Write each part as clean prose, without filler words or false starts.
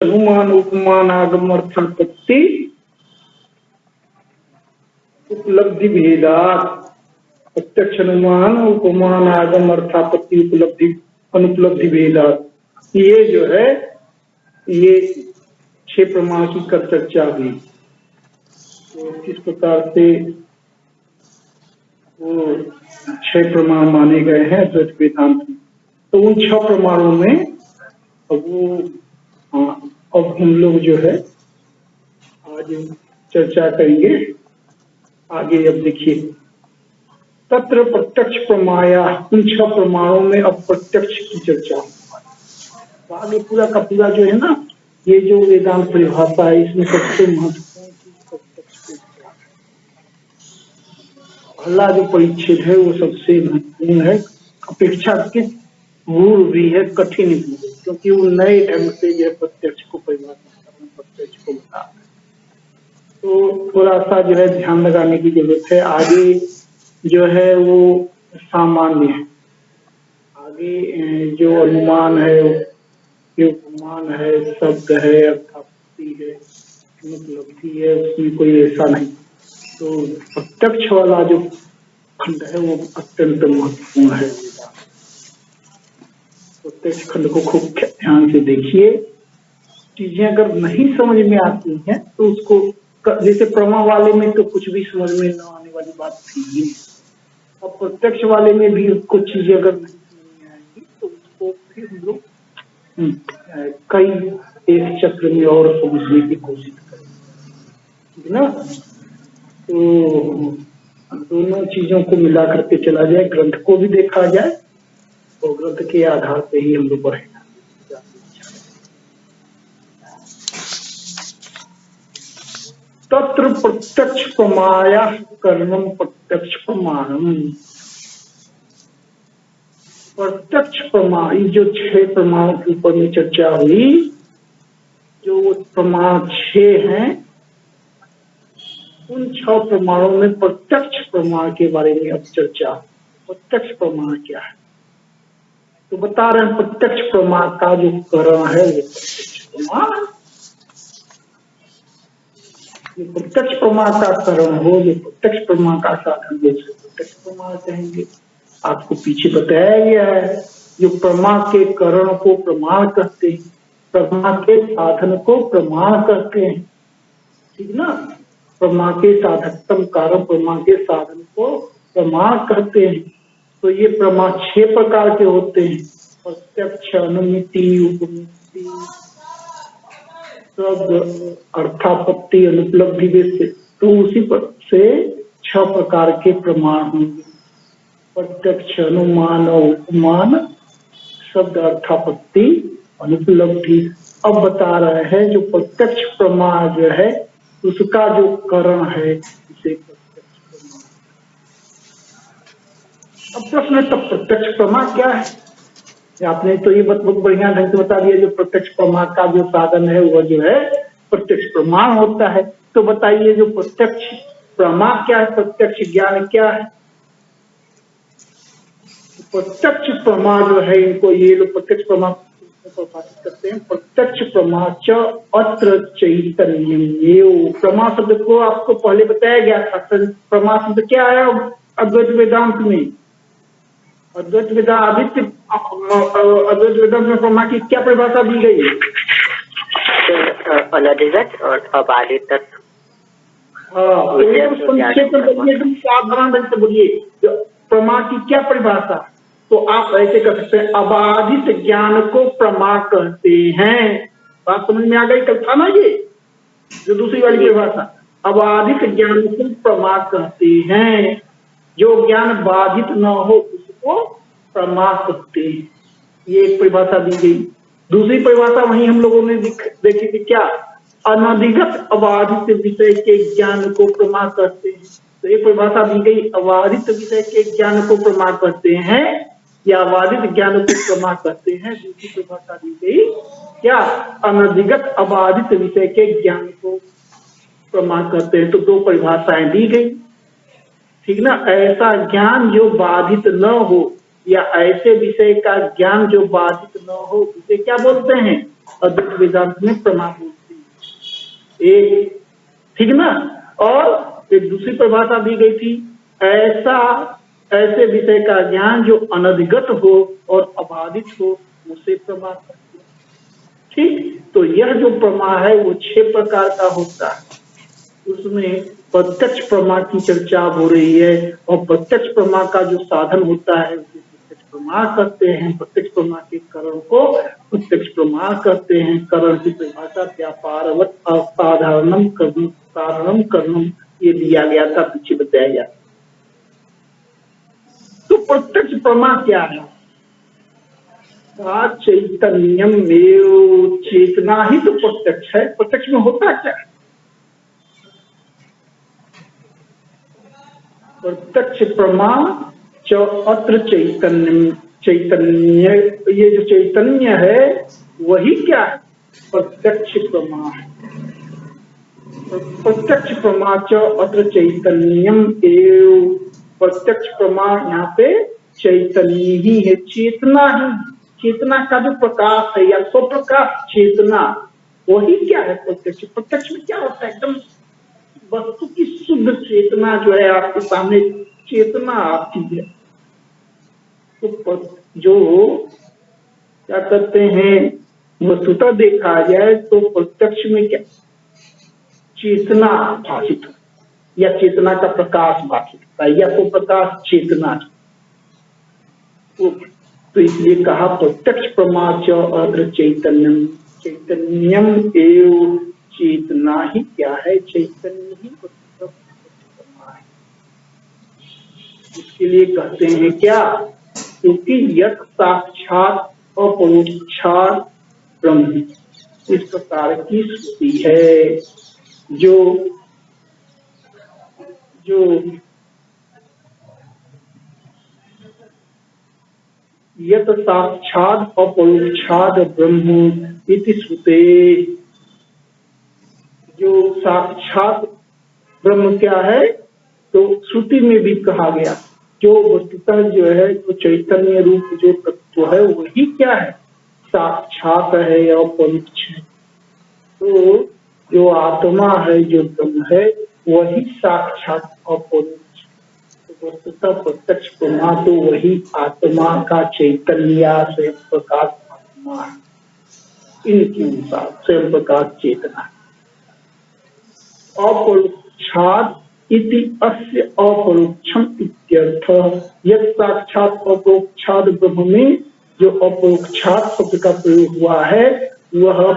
अनुमान उपमान आगम अर्थापत्ति उपलब्धि भेदात। प्रत्यक्ष अनुमान उपमान आगम अर्थापत्ति उपलब्धि अनुपलब्धि भेदात। ये जो है ये 6 प्रमाण की कर चर्चा हुई। तो किस प्रकार से वो 6 प्रमाण माने गए हैं अद्वैत वेदांत में। तो उन 6 प्रमाणों में अब हम लोग जो है आज चर्चा करेंगे आगे। अब देखिए तत्र प्रत्यक्ष प्रमाया, उन 6 प्रमाणों में अब प्रत्यक्ष की चर्चा। तो आगे पूरा का पूरा जो है ना, ये जो वेदांत परिभाषा है इसमें सबसे महत्वपूर्ण चीज प्रत्यक्ष। पहला जो परिच्छेद है वो सबसे महत्वपूर्ण है, अपेक्षाकृत मूल भी है, कठिन भी है, क्योंकि वो नए ढंग से जो प्रत्यक्ष को परिभाषित करना, प्रत्यक्ष को बता। तो थोड़ा सा जो है ध्यान लगाने की जरूरत है। आगे जो है वो सामान्य है, आगे जो अनुमान है, उपमान है, शब्द है, अर्थापत्ति है, अनुपलब्धि है, उसमें कोई ऐसा नहीं। तो प्रत्यक्ष वाला जो खंड है वो अत्यंत महत्वपूर्ण है। प्रत्यक्ष खंड को खूब ध्यान से देखिए। चीजें अगर नहीं समझ में आती हैं तो उसको, जैसे प्रमा वाले में तो कुछ भी समझ में न आने वाली बात थी ही, और प्रत्यक्ष वाले में भी कुछ चीजें अगर नहीं समझ में आएंगी तो उसको फिर हम लोग कई एक चक्र में और समझने की कोशिश करेंगे, ठीक ना। तो दोनों चीजों को मिला करके चला जाए, ग्रंथ को भी देखा जाए और ग्रंथ के आधार पे ही हम लोग बढ़ेगा। तत्र प्रत्यक्ष प्रमाया कर्मम प्रत्यक्ष प्रमाणम। प्रत्यक्ष प्रमाण, जो 6 प्रमाणों के ऊपर में चर्चा हुई, जो प्रमाण 6 हैं, उन 6 प्रमाणों में प्रत्यक्ष प्रमाण के बारे में अब चर्चा। प्रत्यक्ष प्रमाण क्या है तो बता रहे हैं, प्रत्यक्ष प्रमाण का जो करण है वो प्रत्यक्ष प्रमाण। ये प्रत्यक्ष प्रमाण का करण हो, ये प्रत्यक्ष प्रमाण का साधन हो, प्रत्यक्ष प्रमाण कहेंगे। आपको पीछे बताया गया है, जो प्रमाण के करण को प्रमाण कहते हैं, प्रमाण के साधन को प्रमाण कहते हैं, ठीक ना। प्रमाण के साधकतम कारण प्रमाण के साधन को प्रमाण कहते हैं। तो ये प्रमाण 6 प्रकार के होते हैं, प्रत्यक्ष, अनुमिति, उपमिति, शब्द, अर्थापत्ति, अनुपलब्धि से। तो उसी पर से 6 प्रकार के प्रमाण होंगे, प्रत्यक्ष, अनुमान, उपमान, शब्द, अर्थापत्ति, अनुपलब्धि। अब बता रहे हैं जो प्रत्यक्ष प्रमाण जो है उसका जो करण है उसे प्रत्यक्ष प्रमाण। अब प्रश्न है, तब प्रत्यक्ष प्रमाण क्या है? आपने तो ये बहुत बढ़िया ढंग से बता दिया, जो प्रत्यक्ष प्रमाण का जो साधन है वह जो है प्रत्यक्ष प्रमाण होता है। तो बताइए जो प्रत्यक्ष प्रमाण क्या है, प्रत्यक्ष ज्ञान क्या है? प्रत्यक्ष प्रमाण जो है, इनको ये लोग प्रत्यक्ष प्रमाण परिभाषित करते हैं, प्रत्यक्ष प्रमाण च अत्र चैतन्य। प्रमाण शब्द को आपको पहले बताया गया था। प्रमाण शब्द क्या है अद्वैत वेदांत में? अद्वैत वेदांत में प्रमाण की क्या परिभाषा दी गई है? अनधिगत और अबाधित। हाँ, एकदम सावधान ढंग से बोलिए, प्रमाण की क्या परिभाषा? तो आप ऐसे कर सकते हैं, अबाधित ज्ञान को प्रमाण कहते हैं। बात समझ में आ गई? कल था ना ये जो दूसरी वाली परिभाषा, अबाधित ज्ञान को प्रमाण कहते हैं। जो ज्ञान बाधित न हो उसको प्रमाण कहते हैं। ये एक परिभाषा दी गई। दूसरी परिभाषा वही हम लोगों ने देखी थी, क्या? अनधिगत अबाधित विषय के ज्ञान को प्रमाण कहते हैं। तो ये परिभाषा दी गई, अबाधित विषय के ज्ञान को प्रमाण कहते हैं या अबाधित ज्ञान को प्रमाण कहते हैं। दूसरी परिभाषा दी गई क्या? अनधिगत अबाधित विषय के ज्ञान को प्रमाण कहते हैं। तो 2 परिभाषाएं दी गई, ठीक ना। ऐसा ज्ञान जो बाधित न हो या ऐसे विषय का ज्ञान जो बाधित न हो उसे क्या बोलते हैं? अद्वैत वेदांत में प्रमा बोलते हैं। एक ठीक ना। और एक दूसरी परिभाषा दी गई थी, ऐसे विषय का ज्ञान जो अनधिगत हो और अबाधित हो, उसे प्रमा कहते हैं। ठीक, तो यह जो प्रमा है वो 6 प्रकार का होता है। उसमें प्रत्यक्ष प्रमा की चर्चा हो रही है, और प्रत्यक्ष प्रमा का जो साधन होता है उसे प्रत्यक्ष प्रमा कहते हैं। प्रत्यक्ष प्रमा के करण को प्रत्यक्ष प्रमा कहते हैं। करण की परिभाषा व्यापारवत असाधारणम कारणम कर्णम ये दिया गया था, पीछे बताया गया। तो प्रत्यक्ष प्रमा क्या है? चैतन्यम एव, चेतना ही तो प्रत्यक्ष है। प्रत्यक्ष में होता क्या है? प्रत्यक्ष प्रमा च अत्र चैतन्य, ये जो चैतन्य है वही क्या है? प्रत्यक्ष प्रमा है। प्रत्यक्ष प्रमा च अत्र चैतन्यम एव, प्रत्यक्ष प्रमा यहाँ पे चैतन्य ही है, चेतना ही। चेतना का जो प्रकाश है या स्वप्रकाश चेतना, वही क्या है? प्रत्यक्ष। प्रत्यक्ष में क्या होता है? एकदम वस्तु की शुद्ध चेतना जो है आपके सामने चेतना आती है। तो जो क्या कहते हैं, वस्तुतः देखा जाए तो प्रत्यक्ष में क्या चेतना भाषित है, या चेतना का प्रकाश भाषित होता है, या तो प्रकाश चेतना। तो इसलिए कहा प्रत्यक्ष प्रमा च अत्र चैतन्यम, चैतन्यम एव, चेतना ही क्या है? चैतन्य ही प्रमा है। इसके लिए कहते हैं क्या? क्योंकि यत् साक्षात अपरोक्षात ब्रह्म, इस प्रकार की श्रुति है जो यत् साक्षात अपरोक्षात ब्रह्म इति श्रुते, जो साक्षात ब्रह्म क्या है? तो श्रुति में भी कहा गया, जो वस्तुतः जो है तो चैतन्य रूप जो तत्व है वही क्या है? साक्षात है या परोक्ष है। तो जो आत्मा है, जो ब्रह्म है, वही साक्षात अपरोक्ष। तो वस्तुतः प्रत्यक्ष प्रमा तो वही आत्मा का चैतन्य से प्रकाश आत्मा है, इनके अनुसार स्वयं प्रकाश चेतना। अपरोक्षात इति अस्य अपरोक्षम इत्यर्थः, यत् साक्षात अपरोक्षात ब्रह्म में जो अपरोक्षात शब्द का प्रयोग हुआ है वह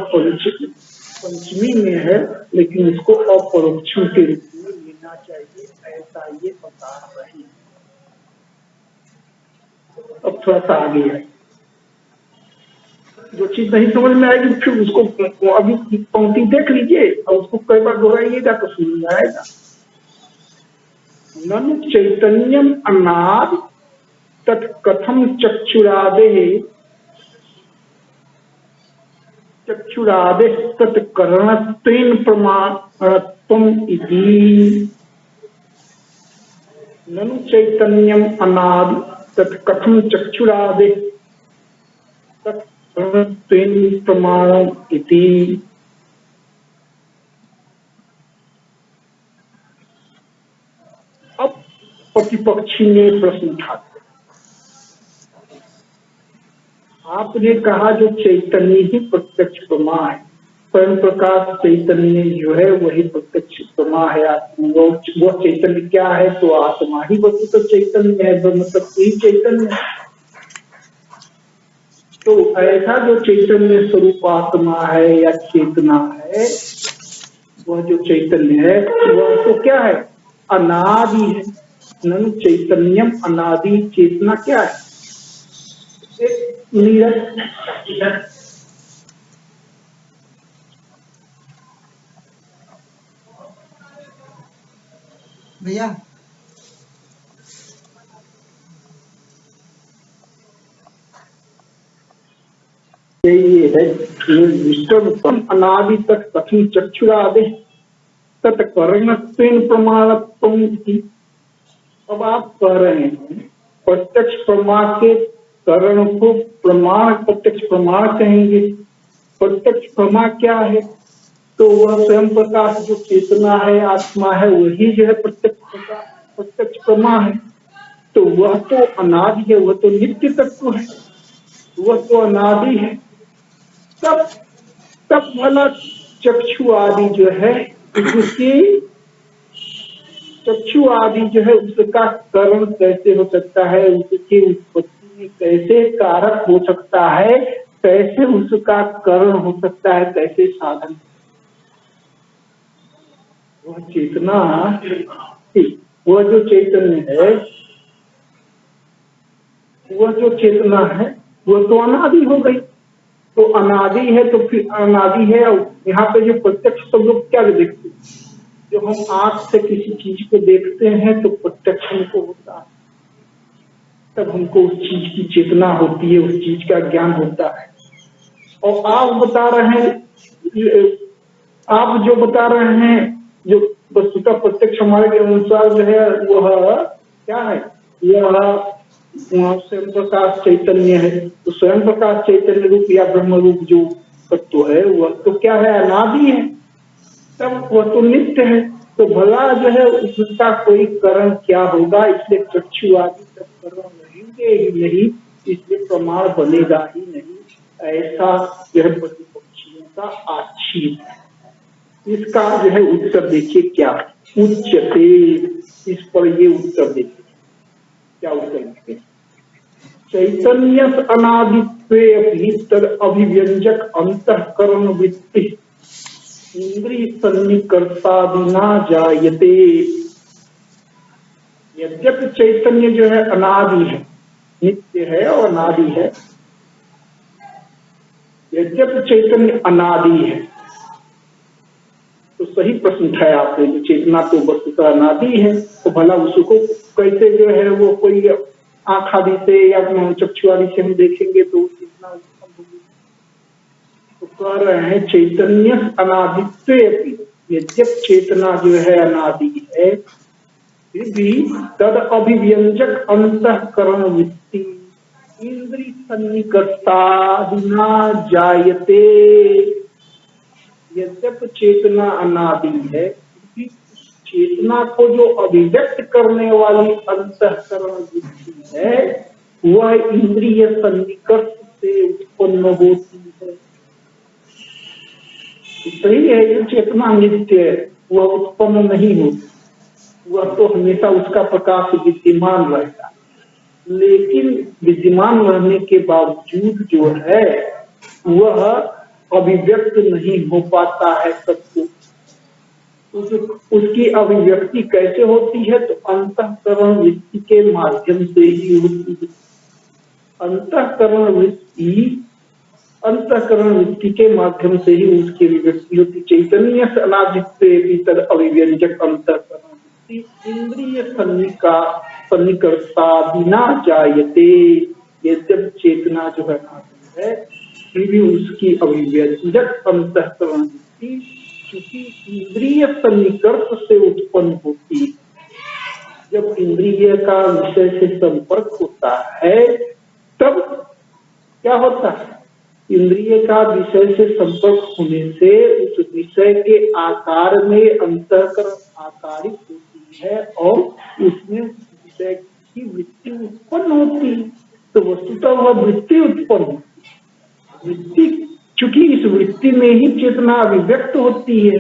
पंचमी में है, लेकिन इसको अपरोक्षम के रूप में लेना चाहिए, ऐसा ये बता रहे हैं। अब थोड़ा सा आगे है, जो चीज नहीं समझ में आएगी फिर उसको अभी पंक्ति देख लीजिए और उसको कई बार दोहराइएगा तो समझ में आएगा। ननु चैतन्यम अनादि तत्कथम चक्षुरादे तत्करणत्वेन प्रमाणत्वम इति। ननु चैतन्यम अनादि तत्कथम चक्षुरादे तत्करणत्वेन प्रमाणम इति। अब प्रतिपक्षी ने प्रश्न उठाते, आपने कहा जो चैतन्य ही प्रत्यक्ष प्रमा है, स्वयं प्रकाश चैतन्य जो है वही प्रत्यक्ष प्रमा है। वो चैतन्य क्या है? तो आत्मा ही वस्तु तो चैतन्य है, ब्रह्म तत्व ही चैतन्य है। तो ऐसा जो चैतन्य स्वरूप आत्मा है या चेतना है, वह जो चैतन्य है वह तो क्या है? अनादि है। ननु चैतन्यम अनादि, चेतना क्या है? भैया ये है विष्णु अनादि तक कथन चक्षुरादे तत्करणत्वेन प्रमाणत्वम इति। अब आप कह रहे हैं प्रत्यक्ष प्रमा के करण को प्रमाण, प्रत्यक्ष प्रमाण कहेंगे, प्रत्यक्ष प्रमा क्या है? तो वह स्वयं प्रकाश जो चेतना है, आत्मा है, वही जो है प्रत्यक्ष प्रमा है। तो वह तो अनादि है, वह तो नित्य तत्व है, वह तो अनादि है। तब तब भला चक्षु आदि जो है उसकी चक्षु आदि जो है उसका करण कैसे हो सकता है, उसकी उत्पत्ति में कैसे कारक हो सकता है, कैसे उसका करण हो सकता है, कैसे साधन? वह चेतना, वह जो चैतन्य है, वह जो चेतना है वह तो अनादि हो गई। तो अनादि है तो फिर अनादि है। यहाँ पे जो प्रत्यक्ष सब लोग क्या देखते हैं? जो हम आंख से किसी चीज को देखते हैं तो प्रत्यक्ष हमको होता है, तब हमको उस चीज की चेतना होती है, उस चीज का ज्ञान होता है। और आप बता रहे हैं, आप जो बता रहे हैं जो वस्तुतः प्रत्यक्ष हमारे अनुसार जो है वह क्या है? यह स्वयं प्रकाश चैतन्य है। तो स्वयं प्रकाश चैतन्य रूप या ब्रह्म रूप जो तत्व है वह तो क्या है? अनादि है, तब वह तो नित्य है। तो भला जो है उसका कोई करण क्या होगा? इसलिए चक्षु आदि तब करण रहेंगे ही नहीं, इसलिए प्रमाण बनेगा ही नहीं। ऐसा यह प्रतिपक्षियों का आक्षेप है। इसका जो है उत्तर देखिए क्या उच्चते, इस पर ये उत्तर देखिए क्या उत्तर लिखते हैं। चैतन्य अनादित्वे भीतर अभिव्यंजक अंतःकरण वृत्ति इंद्रिय सन्निकर्तादिना जायते। यद्यपि चैतन्य जो है अनादि है, नित्य है और अनादि है, यद्यपि चैतन्य अनादि है, तो सही प्रश्न उठाया आपने, जो चेतना तो वस्तुतः अनादि है, तो भला उसको कैसे जो है वो कोई आंख आदि से या चक्षु आदि से हम देखेंगे तो चेतना उत्पन्न होगी? तो कह रहे हैं चैतन्य अनादित्व, यद्यप चेतना जो है अनादि है, फिर भी तद अभिव्यंजक अंतःकरण वृत्ति इंद्रिय सन्निकर्तादिना जायते। यद्यप चेतना अनादि है, चेतना को जो अभिव्यक्त करने वाली अंतःकरण वृत्ति है वह इंद्रिय सन्निकर्ष से उत्पन्न होती है। सही है, जो चेतना नित्य है वह उत्पन्न नहीं होती, वह तो हमेशा उसका प्रकाश विद्यमान रहेगा। लेकिन विद्यमान रहने के बावजूद जो है वह अभिव्यक्त नहीं हो पाता है सबको। उसकी अभिव्यक्ति कैसे होती है? तो अंतःकरण वृत्ति के माध्यम से ही होती है। अंतःकरण वृत्ति के माध्यम से ही उसकी अभिव्यक्ति होती। चैतन्य अनादित्व अभिव्यंजक अंतःकरण वृत्ति इंद्रिय सन्निकर्तादिना जायते। यद्यप चेतना जो है अनादि है, फिर भी उसकी अभिव्यंजक अंतःकरण वृत्ति क्योंकि इंद्रिय सन्निकर्ष से उत्पन्न होती है। जब इंद्रिय का विषय से संपर्क होता है तब क्या होता है? इंद्रिय का विषय से संपर्क होने से उस विषय के आकार में अंतःकरण आकारित होती है और उसमें विषय की वृत्ति उत्पन्न होती है। तो वस्तुतः वह वृत्ति उत्पन्न होती है। वृत्ति चूंकि इस वृत्ति में ही चेतना अभिव्यक्त होती है,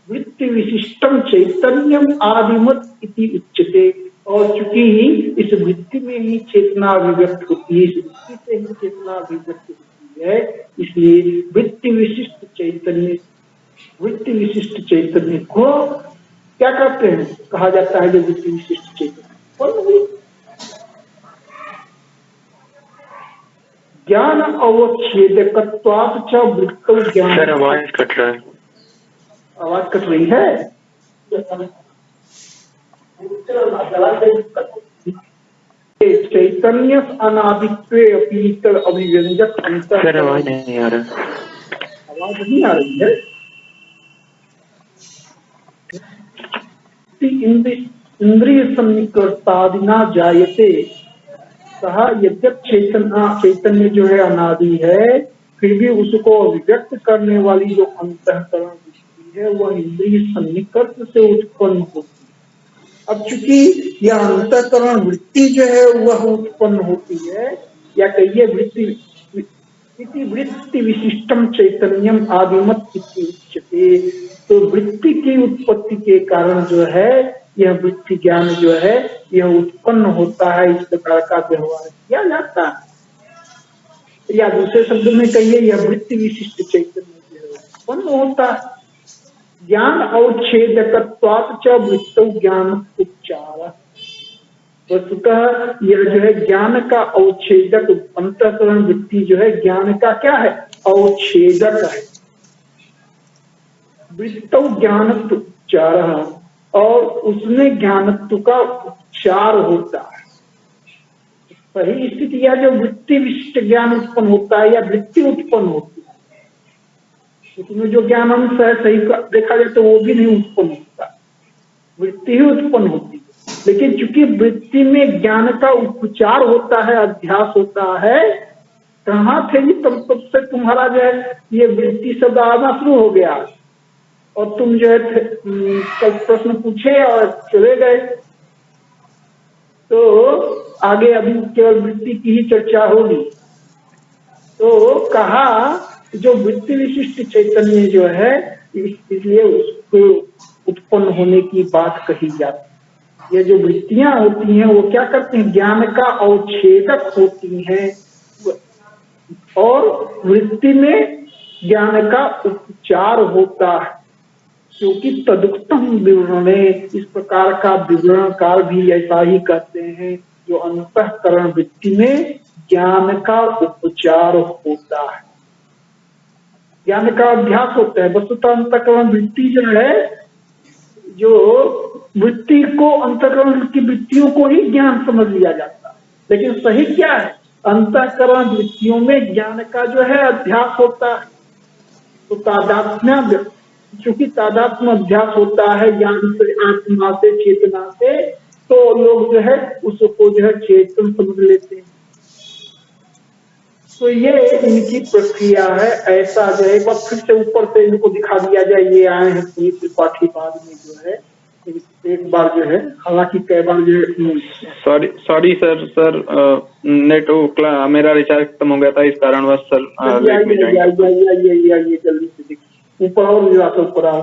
वृत्ति विशिष्टम चैतन्यम आदिमत इति उच्यते। और चूंकि इस वृत्ति में ही चेतना अभिव्यक्त होती है, इस वृत्ति से ही चेतना अभिव्यक्त होती है, इसलिए वृत्ति विशिष्ट चैतन्य को क्या कहते हैं? कहा जाता है जो वृत्ति विशिष्ट चैतन्य ज्ञान अवच्छेदकत्वात् च वृत्तौ ज्ञान। सर आवाज कट रहा है। आवाज कट रही है? चैतन्य अनादित्वे अपीतर अभिव्यंजक अंतर। सर आवाज नहीं आ रहा। आवाज नहीं आ रही है? इंद्रिय सन्निकर्तादिना जायते। कहा यद्यप चैतन्य जो है अनादि है, फिर भी उसको अभिव्यक्त करने वाली जो अंतःकरण वृत्ति है वह इंद्रिय सन्निकर्ष से उत्पन्न होती है। अब चूंकि यह अंतःकरण वृत्ति जो है वह उत्पन्न होती है, या कहिए वृत्ति विशिष्टम चैतन्यम आदिमत इति उच्यते। तो वृत्ति की उत्पत्ति के कारण जो है यह वृत्ति ज्ञान जो है यह उत्पन्न होता है, इस प्रकार का व्यवहार किया जाता है। या दूसरे शब्द में कहिए यह वृत्ति विशिष्ट चैतन्य जो है उत्पन्न होता है। ज्ञान अवच्छेदकत्वात् च वृत्तौ ज्ञान उपचार। वस्तुतः यह जो है ज्ञान का अवच्छेदक, अंतःकरण वृत्ति जो है ज्ञान का क्या है, अवच्छेदक है। वृत्तौ ज्ञानत्व उपचार, और उसमें ज्ञानत्व का उपचार होता है। सही स्थिति यह जो वृत्ति विशिष्ट ज्ञान उत्पन्न होता है या वृत्ति उत्पन्न होती है, उसमें जो ज्ञान अंश है सही देखा जाए तो वो भी नहीं उत्पन्न होता, वृत्ति ही उत्पन्न होती है। लेकिन चूंकि वृत्ति में ज्ञान का उपचार होता है, अध्यास होता है, कहाँ थे जी तब से तुम्हारा जो है ये वृत्ति शब्द आना शुरू हो गया, और तुम जो है कल प्रश्न पूछे और चले गए। तो आगे अभी केवल वृत्ति की ही चर्चा होगी। तो कहा जो वृत्ति विशिष्ट चैतन्य जो है इसलिए उसको उत्पन्न होने की बात कही जाती है। ये जो वृत्तियां होती हैं वो क्या करती हैं, ज्ञान का अवच्छेदक होती हैं, और वृत्ति में ज्ञान का उपचार होता है। क्योंकि तदुक्तम विवरणे, इस प्रकार का विवरणकार भी ऐसा ही कहते हैं, जो अंतःकरण वृत्ति में ज्ञान का उपचार होता है, ज्ञान का अभ्यास होता है। वस्तुतः अंतःकरण वृत्ति जो है, जो वृत्ति को अंतःकरण की वृत्तियों को ही ज्ञान समझ लिया जाता है, लेकिन सही क्या है, अंतःकरण वृत्तियों में ज्ञान का जो है अभ्यास होता है। तो तादात्म्य, चूंकि तादात्म्य अभ्यास होता है ज्ञान से, आत्मा से, चेतना से, तो लोग जो है उसको जो है चेतन समझ लेते हैं। तो ये इनकी प्रक्रिया है। ऐसा जो है एक बार फिर से ऊपर से इनको दिखा दिया जाए, ये आए हैं त्रिपाठी बाद में जो है एक बार जो है, हालांकि कई बार जो है सॉरी सर नेट मेरा रिचार्ज खत्म हो गया था, इस कारणवश सर ये जल्दी से देखिए ऊपर, और जरा सा ऊपर आओ,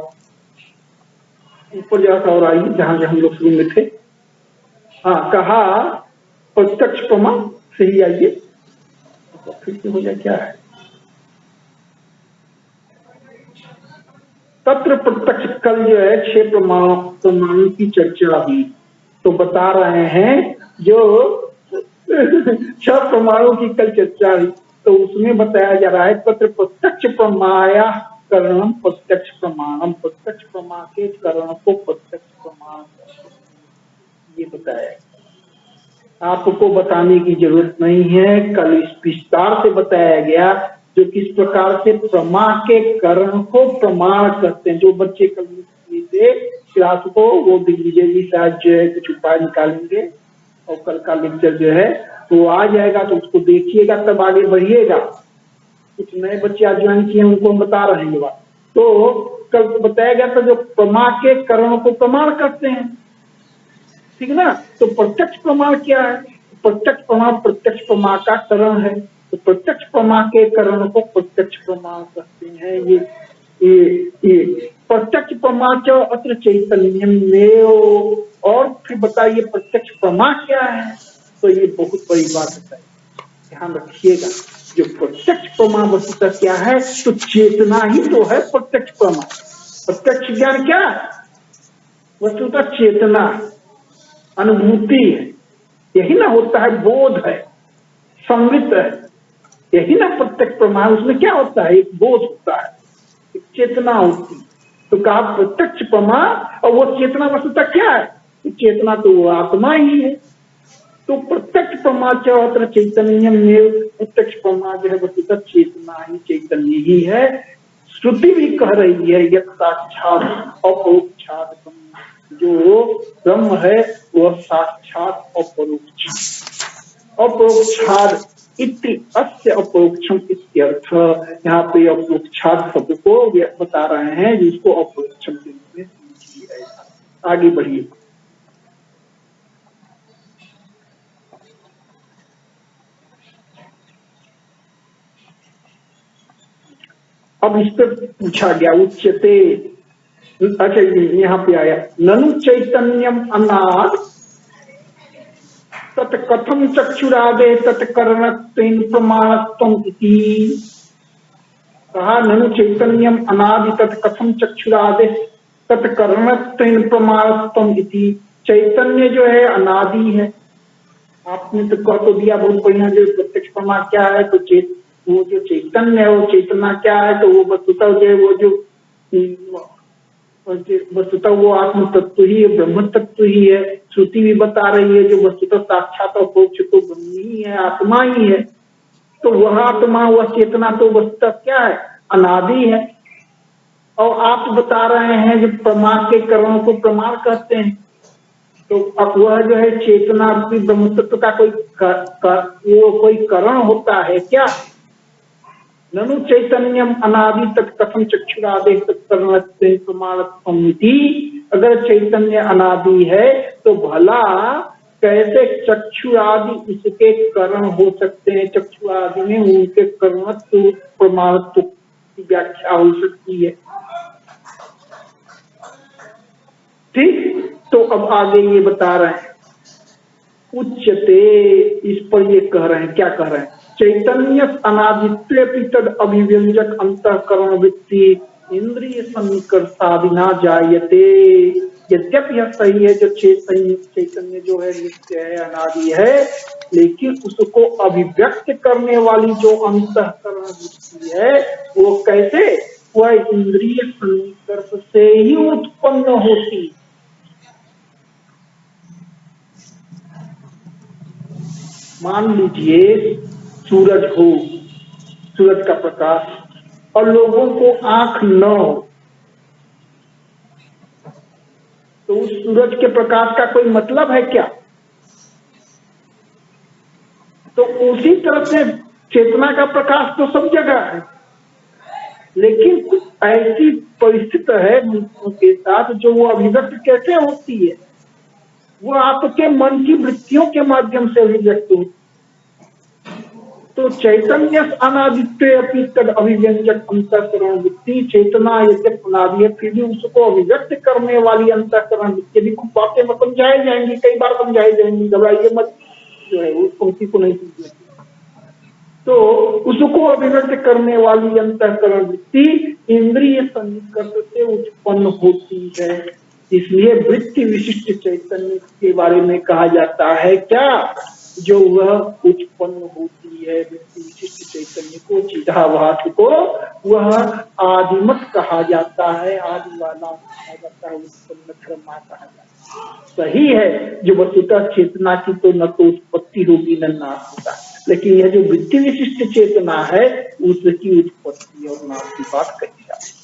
ऊपर जरा सा और आइए जहाँ हम लोग शुरू में थे। हाँ, कहा प्रत्यक्ष प्रमा से ही आइए, फिर से हो जाए क्या है, तत्र प्रत्यक्ष। कल जो है 6 प्रमाणों की चर्चा हुई, तो बता रहे हैं जो 6 प्रमाणों की कल चर्चा हुई, तो उसमें बताया जा रहा है तत्र प्रत्यक्ष प्रमाया करणम प्रत्यक्ष प्रमाणम, प्रत्यक्ष प्रमा के करण को प्रत्यक्ष प्रमाण ये बताया। आपको बताने की जरूरत नहीं है, कल इस विस्तार से बताया गया जो किस प्रकार से प्रमा के करण को प्रमाण करते हैं। जो बच्चे कल थे क्लास को वो देख लीजिए जी, शायद जो है कुछ उपाय निकालेंगे, और कल का लेक्चर जो है वो आ जाएगा, तो उसको देखिएगा तब आगे बढ़िएगा। कुछ नए बच्चे आज ज्वाइन किए उनको हम बता रहे हैं बात। तो कल बताया गया था जो प्रमा के करण को प्रमाण करते हैं, ठीक ना। तो प्रत्यक्ष प्रमाण क्या है, प्रत्यक्ष प्रमाण प्रत्यक्ष प्रमा का करण है, तो प्रत्यक्ष प्रमा के करण को प्रत्यक्ष प्रमाण कहते हैं। ये प्रत्यक्ष प्रमा च अत्र चैतन्यम में, और फिर बताइए प्रत्यक्ष प्रमा क्या है, तो ये बहुत बड़ी बात है, ध्यान रखिएगा। जो प्रत्यक्ष प्रमा वस्तुतः क्या है, तो चेतना ही तो है प्रत्यक्ष प्रमा। प्रत्यक्ष ज्ञान क्या है, वस्तुतः चेतना, अनुभूति है, यही ना होता है, बोध है, संवित है, यही ना प्रत्यक्ष प्रमा। उसमें क्या होता है, एक बोध होता है, एक चेतना होती है। तो कहा प्रत्यक्ष प्रमा, और वो चेतना वस्तुतः क्या है, चेतना तो वो आत्मा ही है। तो प्रत्यक्ष प्रमा अत्र चैतन्य में, प्रत्यक्ष प्रमा जो है वस्तुतः चेतना ही, चैतन्य ही है। श्रुति भी कह रही है यत् साक्षात अपरोक्षात, जो ब्रह्म है वह साक्षात अपरोक्षात इति अस्य अपरोक्षम इत्यर्थ। यहाँ पे अपरोक्षात शब्द को बता रहे हैं जिसको अपरोक्षम के रूप में समझिए। आगे बढ़िए। अब इस पर पूछा गया उच्यते, अच्छा यहाँ पे आया ननु चैतन्यम अनाद तत् कथम चक्षुरादे तत्करणत्वेन प्रमाणत्वम इति। कहा ननु चैतन्यम अनादि तत् कथम चक्षुरादे तत्करणत्वेन प्रमाणत्वम इति। चैतन्य जो है अनादि है। आपने तो कह तो दिया बहुत बढ़िया, जो प्रत्यक्ष प्रमाण क्या है, तो वो जो चैतन्य है वो चेतना क्या है, तो वो वस्तुतः जो है वो जो वस्तुतः वो आत्म तत्व ही है, ब्रह्म तत्व ही है। श्रुति भी बता रही है जो वस्तुतः साक्षात अपरोक्ष तो ब्रह्म ही है, आत्मा ही है। तो वह आत्मा वह चेतना तो वस्तुतः क्या है, अनादि है। और आप बता रहे हैं जो प्रमाण के करणों को प्रमाण कहते हैं, तो अब वह जो है चेतना की ब्रह्म तत्व का कोई करण होता है क्या? ननु चैतन्यम अनादि तत् कथम चक्षुरादे तत्करणत्वेन प्रमाणत्वम इति। अगर चैतन्य अनादि है तो भला कैसे चक्षुरादि इसके करण हो सकते हैं? चक्षुरादि में उनके करणत्व प्रमाणत्व की व्याख्या हो सकती है। ठीक, तो अब आगे ये बता रहे हैं उच्यते, इस पर ये कह रहे हैं, क्या कह रहे हैं? चैतन्य अनादित्य तद अभिव्यंजक अंतःकरण वृत्ति इंद्रिय सन्निकर्षादिना जायते। यद्यपि यह सही है जो चैतन्य जो है नित्य है, अनादि है, लेकिन उसको अभिव्यक्त करने वाली जो अंतःकरण वृत्ति है वो कैसे? वह इंद्रिय सन्निकर्ष से ही उत्पन्न होती। मान लीजिए सूरज हो, सूरज का प्रकाश, और लोगों को आंख न हो, तो उस सूरज के प्रकाश का कोई मतलब है क्या? तो उसी तरह से चेतना का प्रकाश तो सब जगह है, लेकिन कुछ ऐसी परिस्थिति है उनके साथ जो वो अभिव्यक्त कैसे होती है? वो आपके मन की वृत्तियों के माध्यम से अभिव्यक्त होती है। तो चैतन्य अनादित्य अपनी तद अभिव्यंजक अंतःकरण वृत्ति, चेतना यद्यप अनादि है फिर भी उसको अभिव्यक्त करने वाली अंतःकरण वृत्ति भी खूब बातें में समझाई जाएंगी, कई बार समझाई जाएंगी, घबराइए मत, जो है उस पंक्ति को नहीं समझिए। तो उसको अभिव्यक्त करने वाली अंतःकरण वृत्ति इंद्रिय सन्निकर्ष से उत्पन्न होती है। इसलिए वृत्ति विशिष्ट चैतन्य के बारे में कहा जाता है क्या? जो वह उत्पन्न होती है, वृत्ति विशिष्ट चैतन्य को, चिदाभास को वह आदिमत कहा जाता है, आदि वाला कहा जाता है, उत्पन्न कर्मा कहा जाता है। सही है, जो वस्तुतः चेतना की तो न तो उत्पत्ति होगी न नाश होगा, लेकिन यह जो वृत्ति विशिष्ट चेतना है उसकी उत्पत्ति और नाश की बात कही जाती है।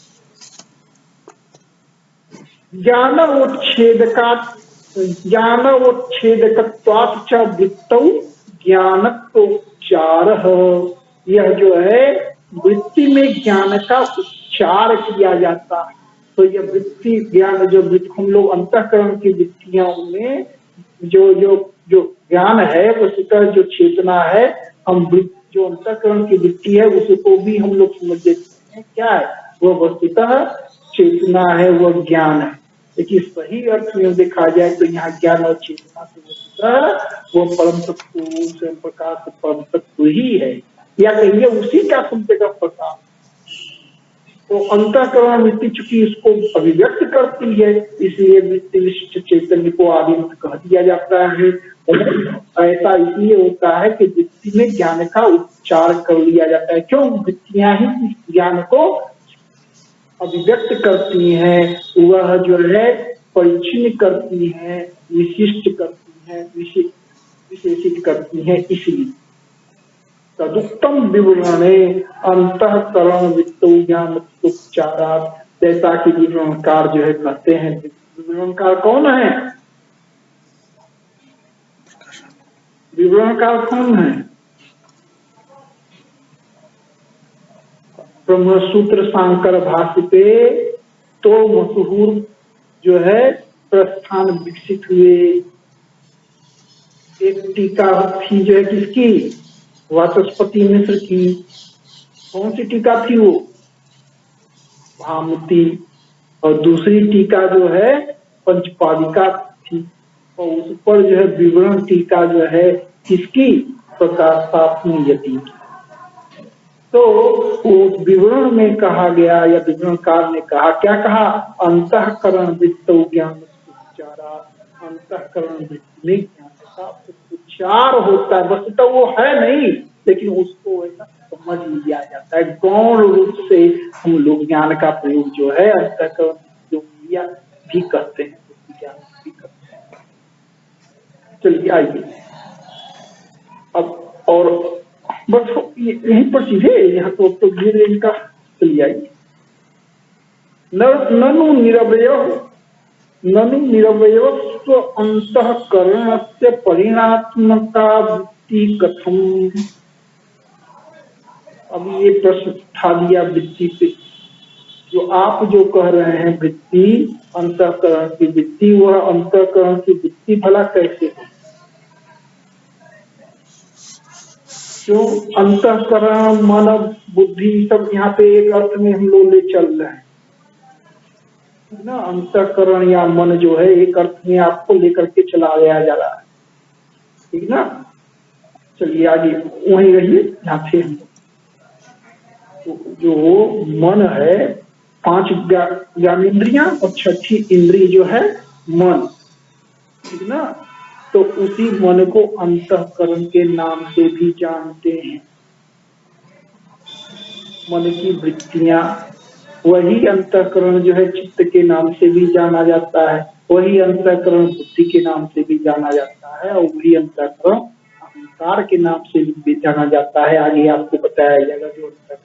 ज्ञानोच्छेदकत्वात् च वृत्तौ ज्ञानत्वोच्चारः। यह जो है वृत्ति में ज्ञान का उच्चार किया जाता है। तो यह वृत्ति ज्ञान जो हम लोग अंतःकरण की वृत्तियों में जो जो जो ज्ञान है वस्तुतः जो चेतना है, हम जो अंतःकरण की वृत्ति है उसको भी हम लोग समझ लेते हैं क्या है, वह वस्तुतः चेतना है, वह ज्ञान है। लेकिन सही अर्थ में देखा जाए तो यहाँ ज्ञान और चेतना से वस्तुतः वो परम तत्व, स्वयं प्रकाश परम तत्व ही है, या कहिए उसी का सत्य का प्रकाश। तो अंतःकरण वृत्ति चूंकि इसको अभिव्यक्त करती है, इसलिए वृत्ति विशिष्ट चैतन्य को आदिमत कह दिया जाता है। ऐसा इसलिए होता है कि वृत्ति में ज्ञान का उच्चार कर लिया जाता है। क्यों? वृत्तियां ही ज्ञान को अभिव्यक्त करती हैं, वह जो है परिचिन करती हैं, विशिष्ट करती हैं, विशेषित करती हैं। इसलिए तदुत्तम विवरणे अंतःकरण वृत्तो ज्ञानोच्चारात्, जैसा कि विवरणकार जो है कहते हैं। विवरणकार कौन है? विवरणकार कौन है? ब्रह्मसूत्र शांकर भाष्य पे तो मशहूर जो है प्रस्थान विकसित हुए। एक टीका थी जो है किसकी, वाचस्पति मिश्र की। कौन सी टीका थी वो, भामती। और दूसरी टीका जो है पंचपादिका थी, और उस पर जो है विवरण टीका जो है किसकी, प्रकाशात्म यति की। तो उस विवरण में कहा गया, या विवरणकार ने कहा, क्या कहा, अंतःकरण वृत्तो ज्ञान उपचारा। अंतःकरण वृत्ति में ज्ञान का उपचार होता है, बस तो वो है नहीं, लेकिन उसको ऐसा समझ लिया जाता है। गौण रूप से हम लोग ज्ञान का प्रयोग जो है अंतःकरण जो क्रिया भी करते हैं, ज्ञान भी करते हैं। चलिए आइए अब, और बस यहीं पर सीधे यहाँ तो धीरे इनका चलिए आइए। ननु निरवयस्व अंतःकरण से परिणात्मका वृत्ति कथम। अब ये प्रश्न उठा दिया वृत्ति पे, जो आप जो कह रहे हैं वृत्ति, अंतःकरण की वृत्ति, वह अंतःकरण की वृत्ति भला कैसे हो। जो अंतःकरण मन बुद्धि सब यहाँ पे एक अर्थ में हम लोग ले चल रहे हैं ना। अंतःकरण या मन जो है एक अर्थ में आपको लेकर के चलाया जा रहा है, ठीक ना। चलिए आगे वहीं रहिए जहाँ थे हम। तो जो मन है, 5 ज्ञानेंद्रियां और 6ठी इंद्रिय जो है मन, ठीक ना। तो उसी मन को अंतःकरण के नाम से भी जानते हैं। मन की वृत्तियां, वही अंतःकरण जो है चित्त के नाम से भी जाना जाता है, वही अंतःकरण बुद्धि के नाम से भी जाना जाता है, और वही अंतःकरण अहंकार के नाम से भी जाना जाता है। आगे आपको बताया जाएगा जो अंतःकरण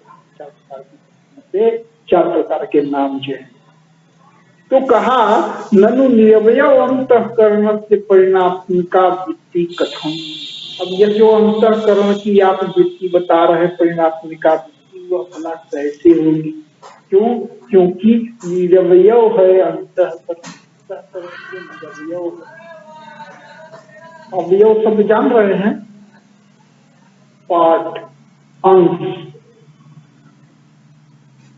4 प्रकार के नाम जो है। तो कहा ननु निरवय अंतःकरण से परिणात्मिका वृत्ति कथम। अब यह जो अंतःकरण की आप वृत्ति बता रहे परिणात्मिका वृत्ति, वह भला कैसे होगी। क्यों, क्योंकि निरवय है अंतःकरण, अवयव शब्द जान रहे हैं, पार्ट, अंश।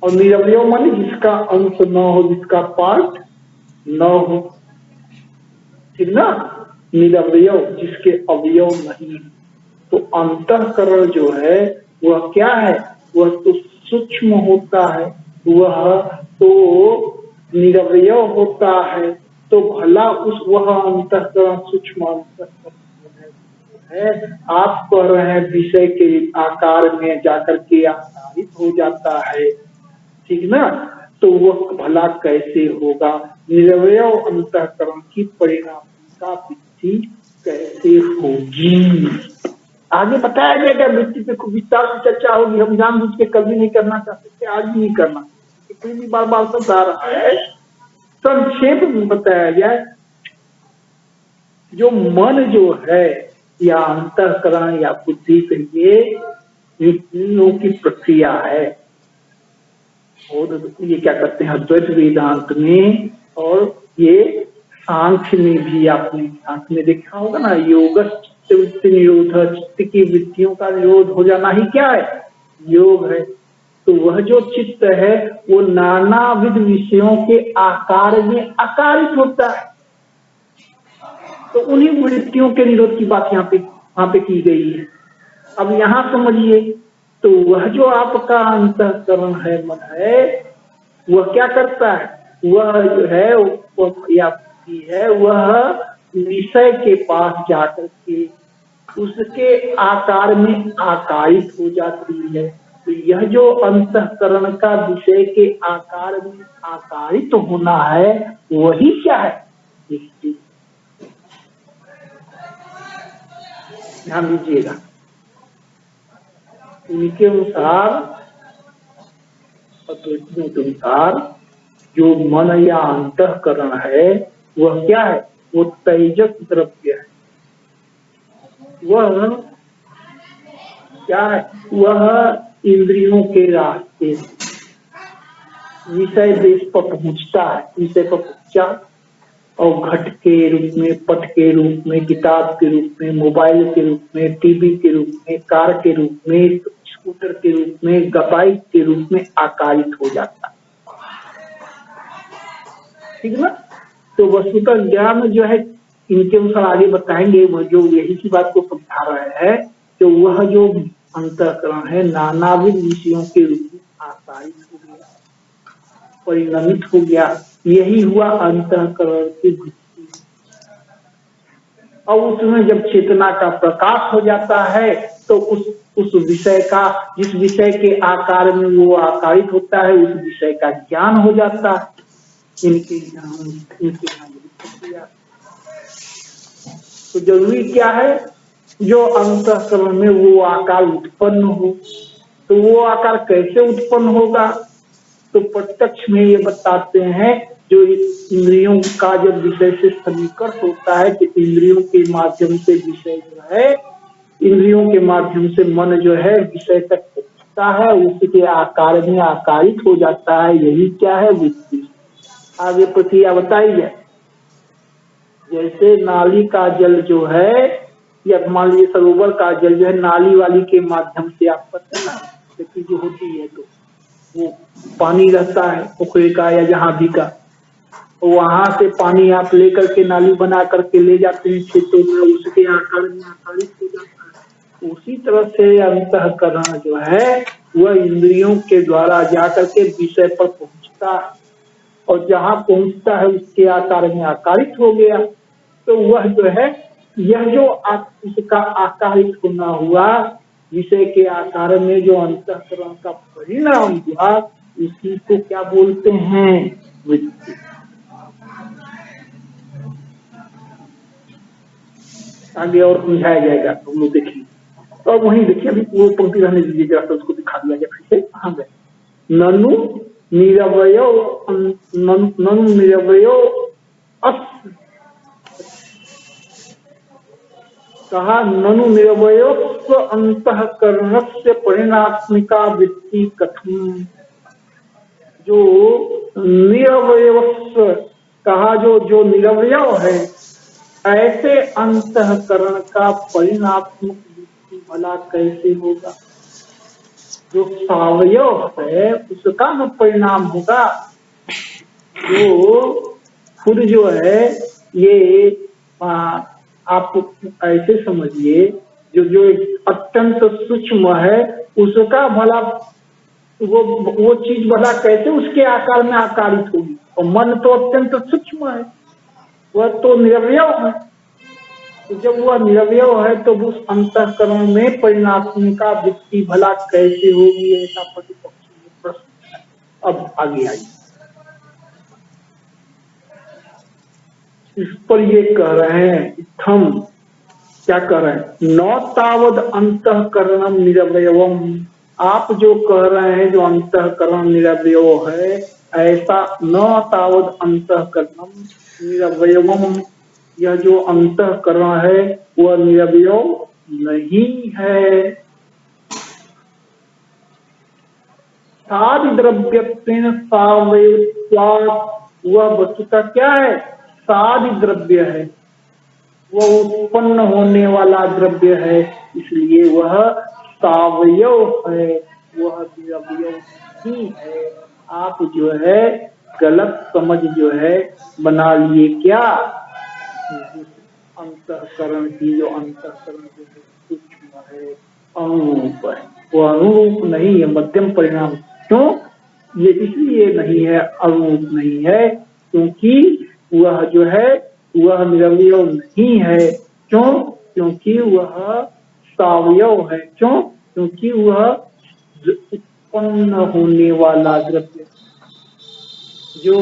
और निरवय माने जिसका अंश न हो, जिसका पार्ट न हो, ठीक ना। निरवय जिसके अवयव नहीं। तो अंतःकरण जो है वह क्या है, वह तो सूक्ष्म होता है, वह तो निरवय होता है। तो भला उस वह अंतःकरण सूक्ष्म अंतःकरण है, आप कह रहे हैं विषय के आकार में जाकर के आकारित हो जाता है, ठीक ना। तो वह भला कैसे होगा, निरवय अंतःकरण की परिणात्मिका वृत्ति कैसे होगी। आगे बताया जाएगा, वृत्ति पे खूब विस्तार से चर्चा होगी। हम जानबूझ के कभी नहीं करना चाहते, आज भी नहीं करना, इतनी बार बार सब आ रहा है। संक्षेप में बताया जाए, जो मन जो है या अंतःकरण या बुद्धि कहिए, तीनों की प्रक्रिया है। और ये क्या करते हैं अद्वैत वेदांत में, और ये सांख्य में भी, आपने सांख्य में देखा होगा ना, योग चित्त निरोध, चित्त की वृत्तियों का निरोध हो जाना ही क्या है, योग है। तो वह जो चित्त है वो नानाविध विषयों के आकार में आकारित होता है। तो उन्हीं वृत्तियों के निरोध की बात यहाँ पे की गई है। अब यहाँ समझिए, तो वह जो आपका अंतःकरण है, मन है, वह क्या करता है, वह जो है वह विषय के पास जाकर के उसके आकार में आकारित हो जाती है। तो यह जो अंतःकरण का विषय के आकार में आकारित होना है, वही क्या है, दृष्टि। ध्यान दीजिएगा, उनके अनुसार, अद्वैतियों के अनुसार जो मन या अंतःकरण है वह क्या है, वो तेजस द्रव्य है। वह क्या है, वह इंद्रियों के रास्ते विषय देश पर पहुंचता है, विषय पर पहुंचा और घट के रूप में, पट के रूप में, किताब के रूप में, मोबाइल के रूप में, टीवी के रूप में, कार के रूप में, स्कूटर के रूप में, बाइक के रूप में आकारित हो जाता है। ठीक है ना। तो वस्तुतः ज्ञान जो है, इनके अनुसार आगे बताएंगे, वह जो यही की बात को समझा रहे हैं, तो वह जो अंतःकरण है नानाविध विषयों के रूप में आकारित हो गया, परिणमित हो गया, यही हुआ अंतःकरण की वृत्ति। और उसमें जब चेतना का प्रकाश हो जाता है तो उस विषय का, जिस विषय के आकार में वो आकारित होता है, उस विषय का ज्ञान हो जाता है। इनके तो जरूरी क्या है, जो अंतःकरण में वो आकार उत्पन्न हो। तो वो आकार कैसे उत्पन्न होगा, तो प्रत्यक्ष में ये बताते हैं, जो इंद्रियों का जब विषय से सन्निकर्ष होता है, कि इंद्रियों के माध्यम से विषय जो है, इंद्रियों के माध्यम से मन जो है विषय तक पहुंचता है, उसके आकार में आकारित हो जाता है। यही क्या है, वृत्ति। आगे प्रक्रिया बताई जाए। जैसे नाली का जल जो है, या मान लीजिए सरोवर का जल जो है, नाली वाली के माध्यम से आप पता ना खेती जो होती है, तो वो पानी रहता है पोखरे का या जहां भी का, वहां से पानी आप लेकर के नाली बना करके ले जाते हैं खेतों में, उसके आकार में आकारित हो जाता है। उसी तरह से अंतःकरण जो है वह इंद्रियों के द्वारा जाकर के विषय पर पहुंचता है, और जहां पहुंचता है उसके आकार में आकारित हो गया। तो वह जो है, यह जो उसका आकारित होना हुआ, विषय के आकार में जो अंतःकरण का परिणाम हुआ, उसी को क्या बोलते हैं, वृत्ति। आगे और समझाया जाएगा, तुम लोग देखिए। तो अब वहीं देखिए, अभी वो पंक्ति रहने दीजिए जरा, तो उसको दिखा दिया जाए फिर से। कहाँ गए, ननु निरवयो, ननु निरवयो अस, कहा ननु निरवयो अंतःकरणस्य परिणात्मिका वृत्ति कथम। जो निरवयव कहा, जो निरवयव है, ऐसे अंतःकरण का परिणात्मक वृत्ति भला कैसे होगा। जो सावयव है उसका न परिणाम होगा। जो खुद जो है, ये आप ऐसे समझिए, जो अत्यंत सूक्ष्म है, उसका भला वो चीज भला कैसे उसके आकार में आकारित होगी। और मन तो अत्यंत सूक्ष्म है, वह तो निरवयव है। तो जब वह निरवयव है तो उस अंतःकरण में परिणात्मिका वृत्ति भला कैसे होगी, ऐसा प्रतिपक्ष में प्रश्न है। अब आगे आइए, इस पर ये कह रहे हैं, हम क्या कह रहे हैं, न तावद अंतःकरणम निरवयवम। आप जो कह रहे हैं जो अंतःकरण निरवयव है, ऐसा न तावद अंतःकरणम निरवयवम, यह जो अंतःकरण है वह निरवयव नहीं है। साधि द्रव्यत्वेन सावयवत्वात्, वह वस्तुतः क्या है, साधि द्रव्य है, वह उत्पन्न होने वाला द्रव्य है, इसलिए वह सावयव है, वह निरवयव नहीं है। आप जो है गलत समझ जो है बना लिए, क्या अंतःकरण की, जो अंतःकरण जो सूक्ष्म है, अनुरूप है, वो अनुरूप नहीं है, मध्यम परिणाम। क्यों ये इसलिए नहीं है, अनुरूप नहीं है, क्योंकि वह जो है वह निरवयव नहीं है। क्यों, क्योंकि वह सावयव है। क्यों, क्योंकि वह उत्पन्न होने वाला द्रव्य, जो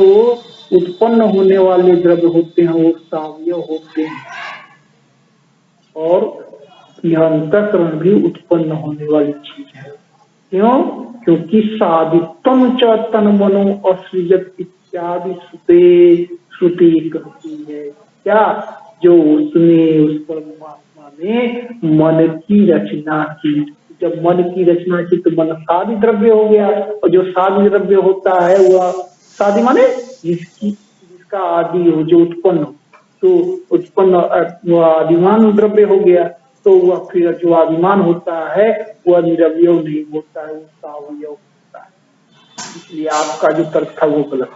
उत्पन्न होने वाले द्रव्य होते हैं वो सावयव होते हैं, और यह अंतःकरण भी उत्पन्न होने वाली चीज है। क्यों, क्योंकि साधित्वम च तन्मनो असृजत इत्यादि श्रुति कहती है, क्या, जो उसने, उस परमात्मा ने मन की रचना की, जब मन की रचना की तो मन साधि द्रव्य हो गया, और जो साधि द्रव्य होता है वह साधि माने जिसका आदि हो, जो उत्पन्न हो, तो उत्पन्न वह आदिमान द्रव्य हो गया। तो वह फिर जो आदिमान होता है वह निरवय नहीं होता है, वो सावयव होता है। इसलिए आपका जो तर्क था वो गलत।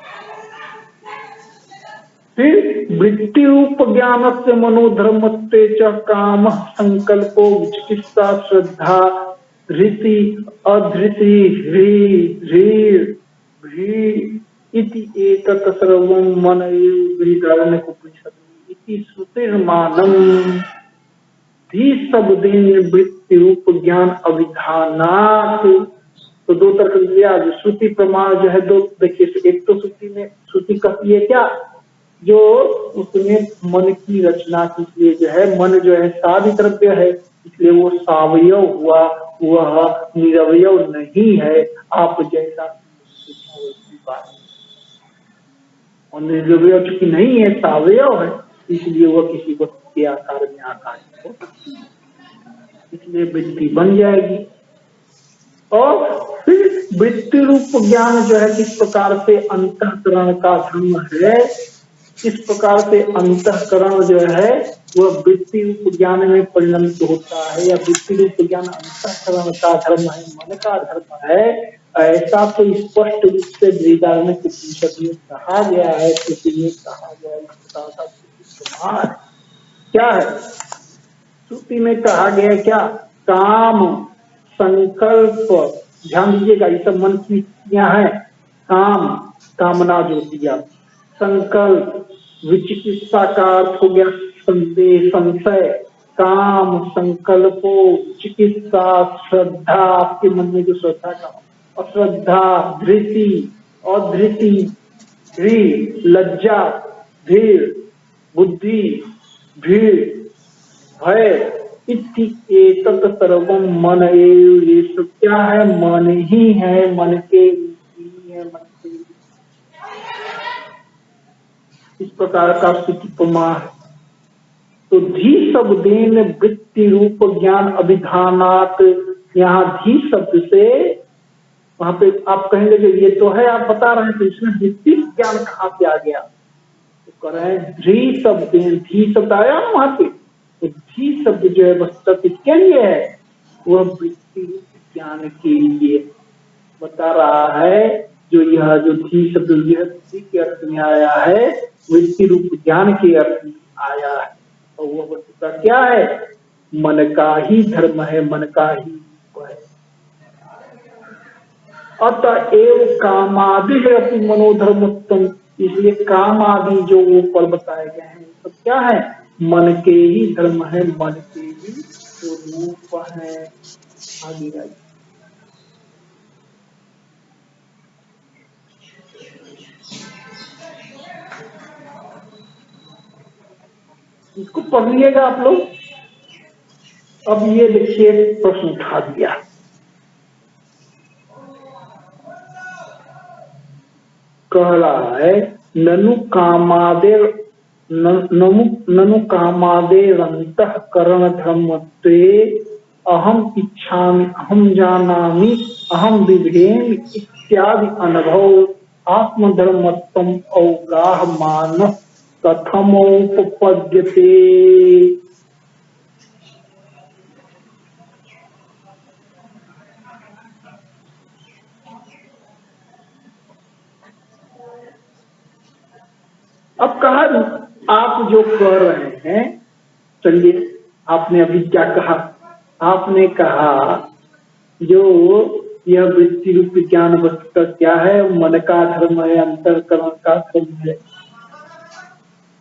फिर वृत्ति रूप ज्ञान से मनोधर्म काम संकल्पो चिकित्सा श्रद्धा धृति अधृति इति एतत् सर्वं मन एव बृहदारण्यकोपनिषदि इति श्रुतिर्मानम् धी शब्देन वृत्ति रूप ज्ञान अविधानात्। तो दो तर्क दिया, जो श्रुति प्रमाण जो है दो देखिए, एक तो श्रुति कहती है क्या, जो उसमें मन की रचना की, इसलिए जो है मन जो है साधि द्रव्य है, इसलिए वो सावयव हुआ, वह निरवय नहीं है। आप जैसा बात, और निरवय चूंकि नहीं है, सावयव है, इसलिए वह किसी वस्तु के आकार में आकार हो सकती है, इसलिए वृत्ति बन जाएगी। और फिर वृत्ति रूप ज्ञान जो है किस प्रकार से अंतःकरण का धर्म है, किस प्रकार से अंतःकरण जो है वह वृत्ति रूप ज्ञान में परिणत होता है, या वृत्ति रूप ज्ञान अंतःकरण का धर्म है, मन का धर्म है, ऐसा तो स्पष्ट रूप से बृहदारण्यकोपनिषद में कहा गया है, श्रुति में कहा गया है। इस प्रकार का प्रमाण क्या है, श्रुति में कहा गया क्या, काम संकल्प, ध्यान दीजिएगा ये सब मन की स्थितियां हैं, काम कामना जो दिया, संकल्प विचिकित्सा का अर्थ हो गया संदेह संशय, काम संकल्पो चिकित्सा श्रद्धा, आपके मन में जो श्रद्धा का, अश्रद्धा धृति अधृति लज्जा धीर बुद्धि भीड़ भय इति एतत् सर्वं मन एव, ये सब क्या है, मन ही है, मन के ही है, मन के इस प्रकार का स्थिति प्रमाण है। तो धी शब्देन वृत्ति रूप ज्ञान अभिधानात, यहाँ धी शब्द से वहां पे आप कहेंगे जो ये तो है, आप बता रहे हैं तो इसमें वृत्ति ज्ञान कहाँ से आ गया, तो कह रहे हैं धी शब्देन, धी शब्द आया ना वहां पे, तो धी शब्द जो है वस्तुतः किसके लिए है, वह वृत्ति रूप ज्ञान के लिए बता रहा है। जो यह जो धी शब्द यह धी के अर्थ में आया है, वृत्ति रूप ज्ञान के अर्थ में आया है, और वह वस्तुतः क्या है, मन का ही धर्म है, मन का ही रूप है। अतएव कामादि अपनी मनोधर्मोत्तम, इसलिए काम आदि जो ऊपर बताए गए हैं सब क्या है, मन के ही धर्म है, मन के ही रूप है। आगे आइए, इसको पढ़ लिएगा आप लोग। अब ये देखिए प्रश्न उठा दिया, कह रहा है ननु कामादेर ननु कामादेर अंतःकरण धर्मत्वे अहम इच्छामि अहम जानामि अहम विभेमि इत्यादि अनुभव आत्मधर्मत्वम अवगाह मान कथमोपपद्यते। अब कहा आप जो कह रहे हैं, चलिए आपने अभी क्या कहा, आपने कहा जो यह वृत्ति रूप ज्ञान वस्तुतः क्या है, मन का धर्म है, अंतःकरण का धर्म है।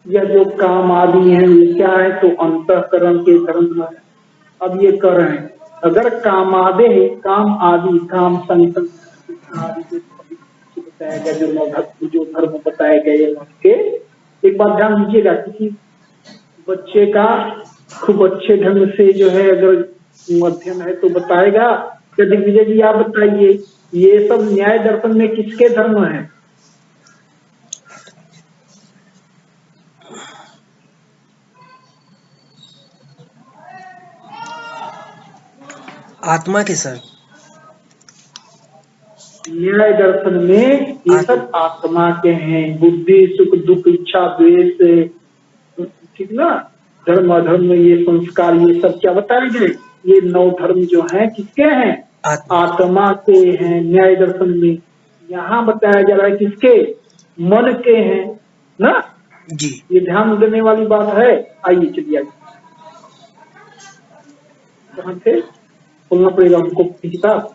यह जो काम आदि है ये क्या है, तो अंतःकरण के धर्म है। अब ये कह रहे हैं अगर काम आदि है, काम आदि काम संकल्प आदि बताया गया, जो धर्म बताए गए उसके, एक बात ध्यान दीजिएगा, किसी बच्चे का खूब अच्छे ढंग से जो है अगर मध्यम है तो बताएगा, दिग्विजय जी आप बताइए ये सब न्याय दर्शन में किसके धर्म है, आत्मा के सर। न्याय दर्शन में ये सब आत्मा के हैं। बुद्धि, सुख, दुख, इच्छा, द्वेष, ठीक ना, धर्म अधर्म, ये संस्कार, ये सब क्या बताए गए? ये 9 धर्म जो हैं किसके हैं? आत्मा के हैं। न्याय दर्शन में यहाँ बताया जा रहा है किसके? मन के हैं ना जी। ये ध्यान देने वाली बात है। आइए चलिए आगे, कहाँ थे? बोलना पड़ेगा हमको किताब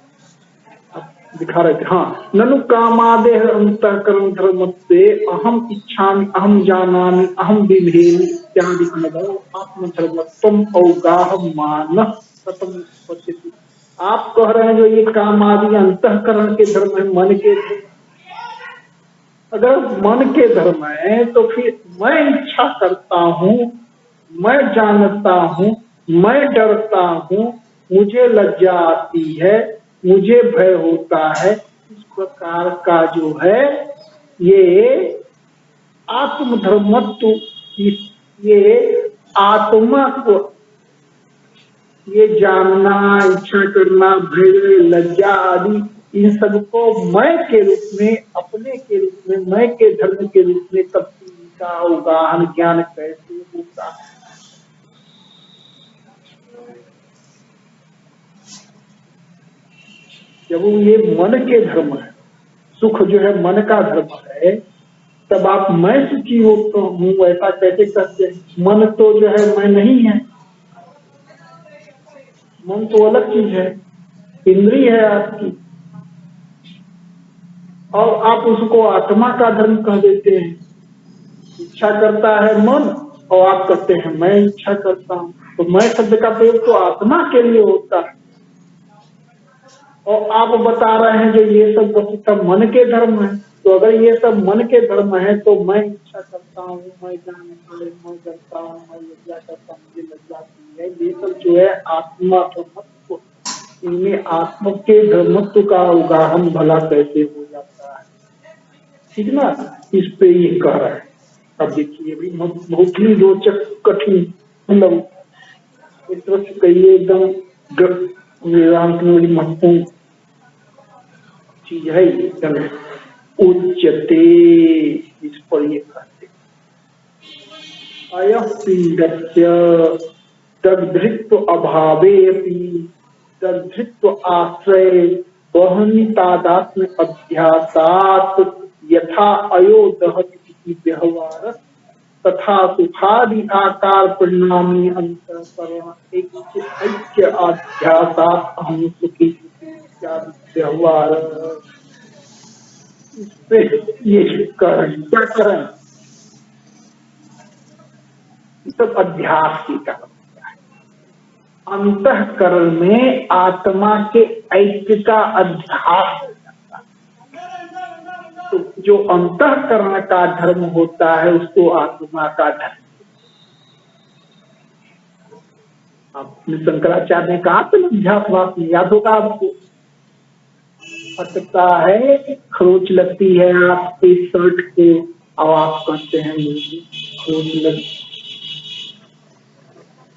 दिखा रहे थे। हाँ, ननु कामादेह अंतःकरण धर्म से अहम इच्छामि, अहम जानामि, अहम बिभेमि इत्यादि आत्मधर्म तुम अवगाह मान प्रथम पश्यति। आप कह रहे हैं जो ये काम आदि अंतःकरण के धर्म है, मन के धर्म। अगर मन के धर्म है तो फिर मैं इच्छा करता हूँ, मैं जानता हूँ, मैं डरता हूँ, मुझे लज्जा आती है, मुझे भय होता है, इस प्रकार का जो है ये आत्मधर्मत्व, ये आत्मा को ये जानना, इच्छा करना, भय, लज्जा आदि, इन सबको मैं के रूप में, अपने के रूप में, मैं के धर्म के रूप में तब इनका अवगाहन ज्ञान कैसे होता है? जब ये मन के धर्म है, सुख जो है मन का धर्म है, तब आप मैं सुखी होता हूँ ऐसा कैसे कहते हैं? मन तो जो है मैं नहीं है, मन तो अलग चीज है, इंद्रिय है आपकी, और आप उसको आत्मा का धर्म कह देते हैं। इच्छा करता है मन और आप कहते हैं मैं इच्छा करता हूँ। तो मैं शब्द का प्रयोग तो आत्मा के लिए होता है, और आप बता रहे हैं जो ये सब वस्तुतः मन के धर्म है। तो अगर ये सब मन के धर्म है तो मैं इच्छा करता हूँ, मैं जानता हूँ, मैं करता हूँ, मैं लज्जा करता हूँ, मुझे लज्जा आती है, ये सब जो है आत्मा धर्मत्व, इनमें आत्मा के धर्मत्व का अवगाहन भला कैसे हो जाता है? ठीक ना, इस पे ये कह रहा है। अब देखिए भाई बहुत ही रोचक कठिन, मतलब एक तरह से कहिए एकदम वेदांत में बड़ी महत्वपूर्ण चीज है ये। उच्चते, इस पर ये कहते अयः पिंडस्य तद्धृत्व अभावेऽपि तद्धृत्व आश्रय वहनितादात्म्य अध्यासात् यथा अयो दहति व्यवहार तथा सुखादि आकार परिणामी अंतःकरण ऐक्य अध्यासात् अहम सुखी इत्यादि व्यवहार। इस पे ये करें, क्या करें? सब अध्यास की तरफ अंतःकरण में आत्मा के ऐक्य का अध्यास हो जाता है। तो जो अंतःकरण का धर्म होता है उसको आत्मा का धर्म। आपने शंकराचार्य ने कहा तो अध्यासवाद याद होगा आपको। फटता है, खरोच लगती है आपके शर्ट को और आप कहते हैं मुझे खरोच लगी,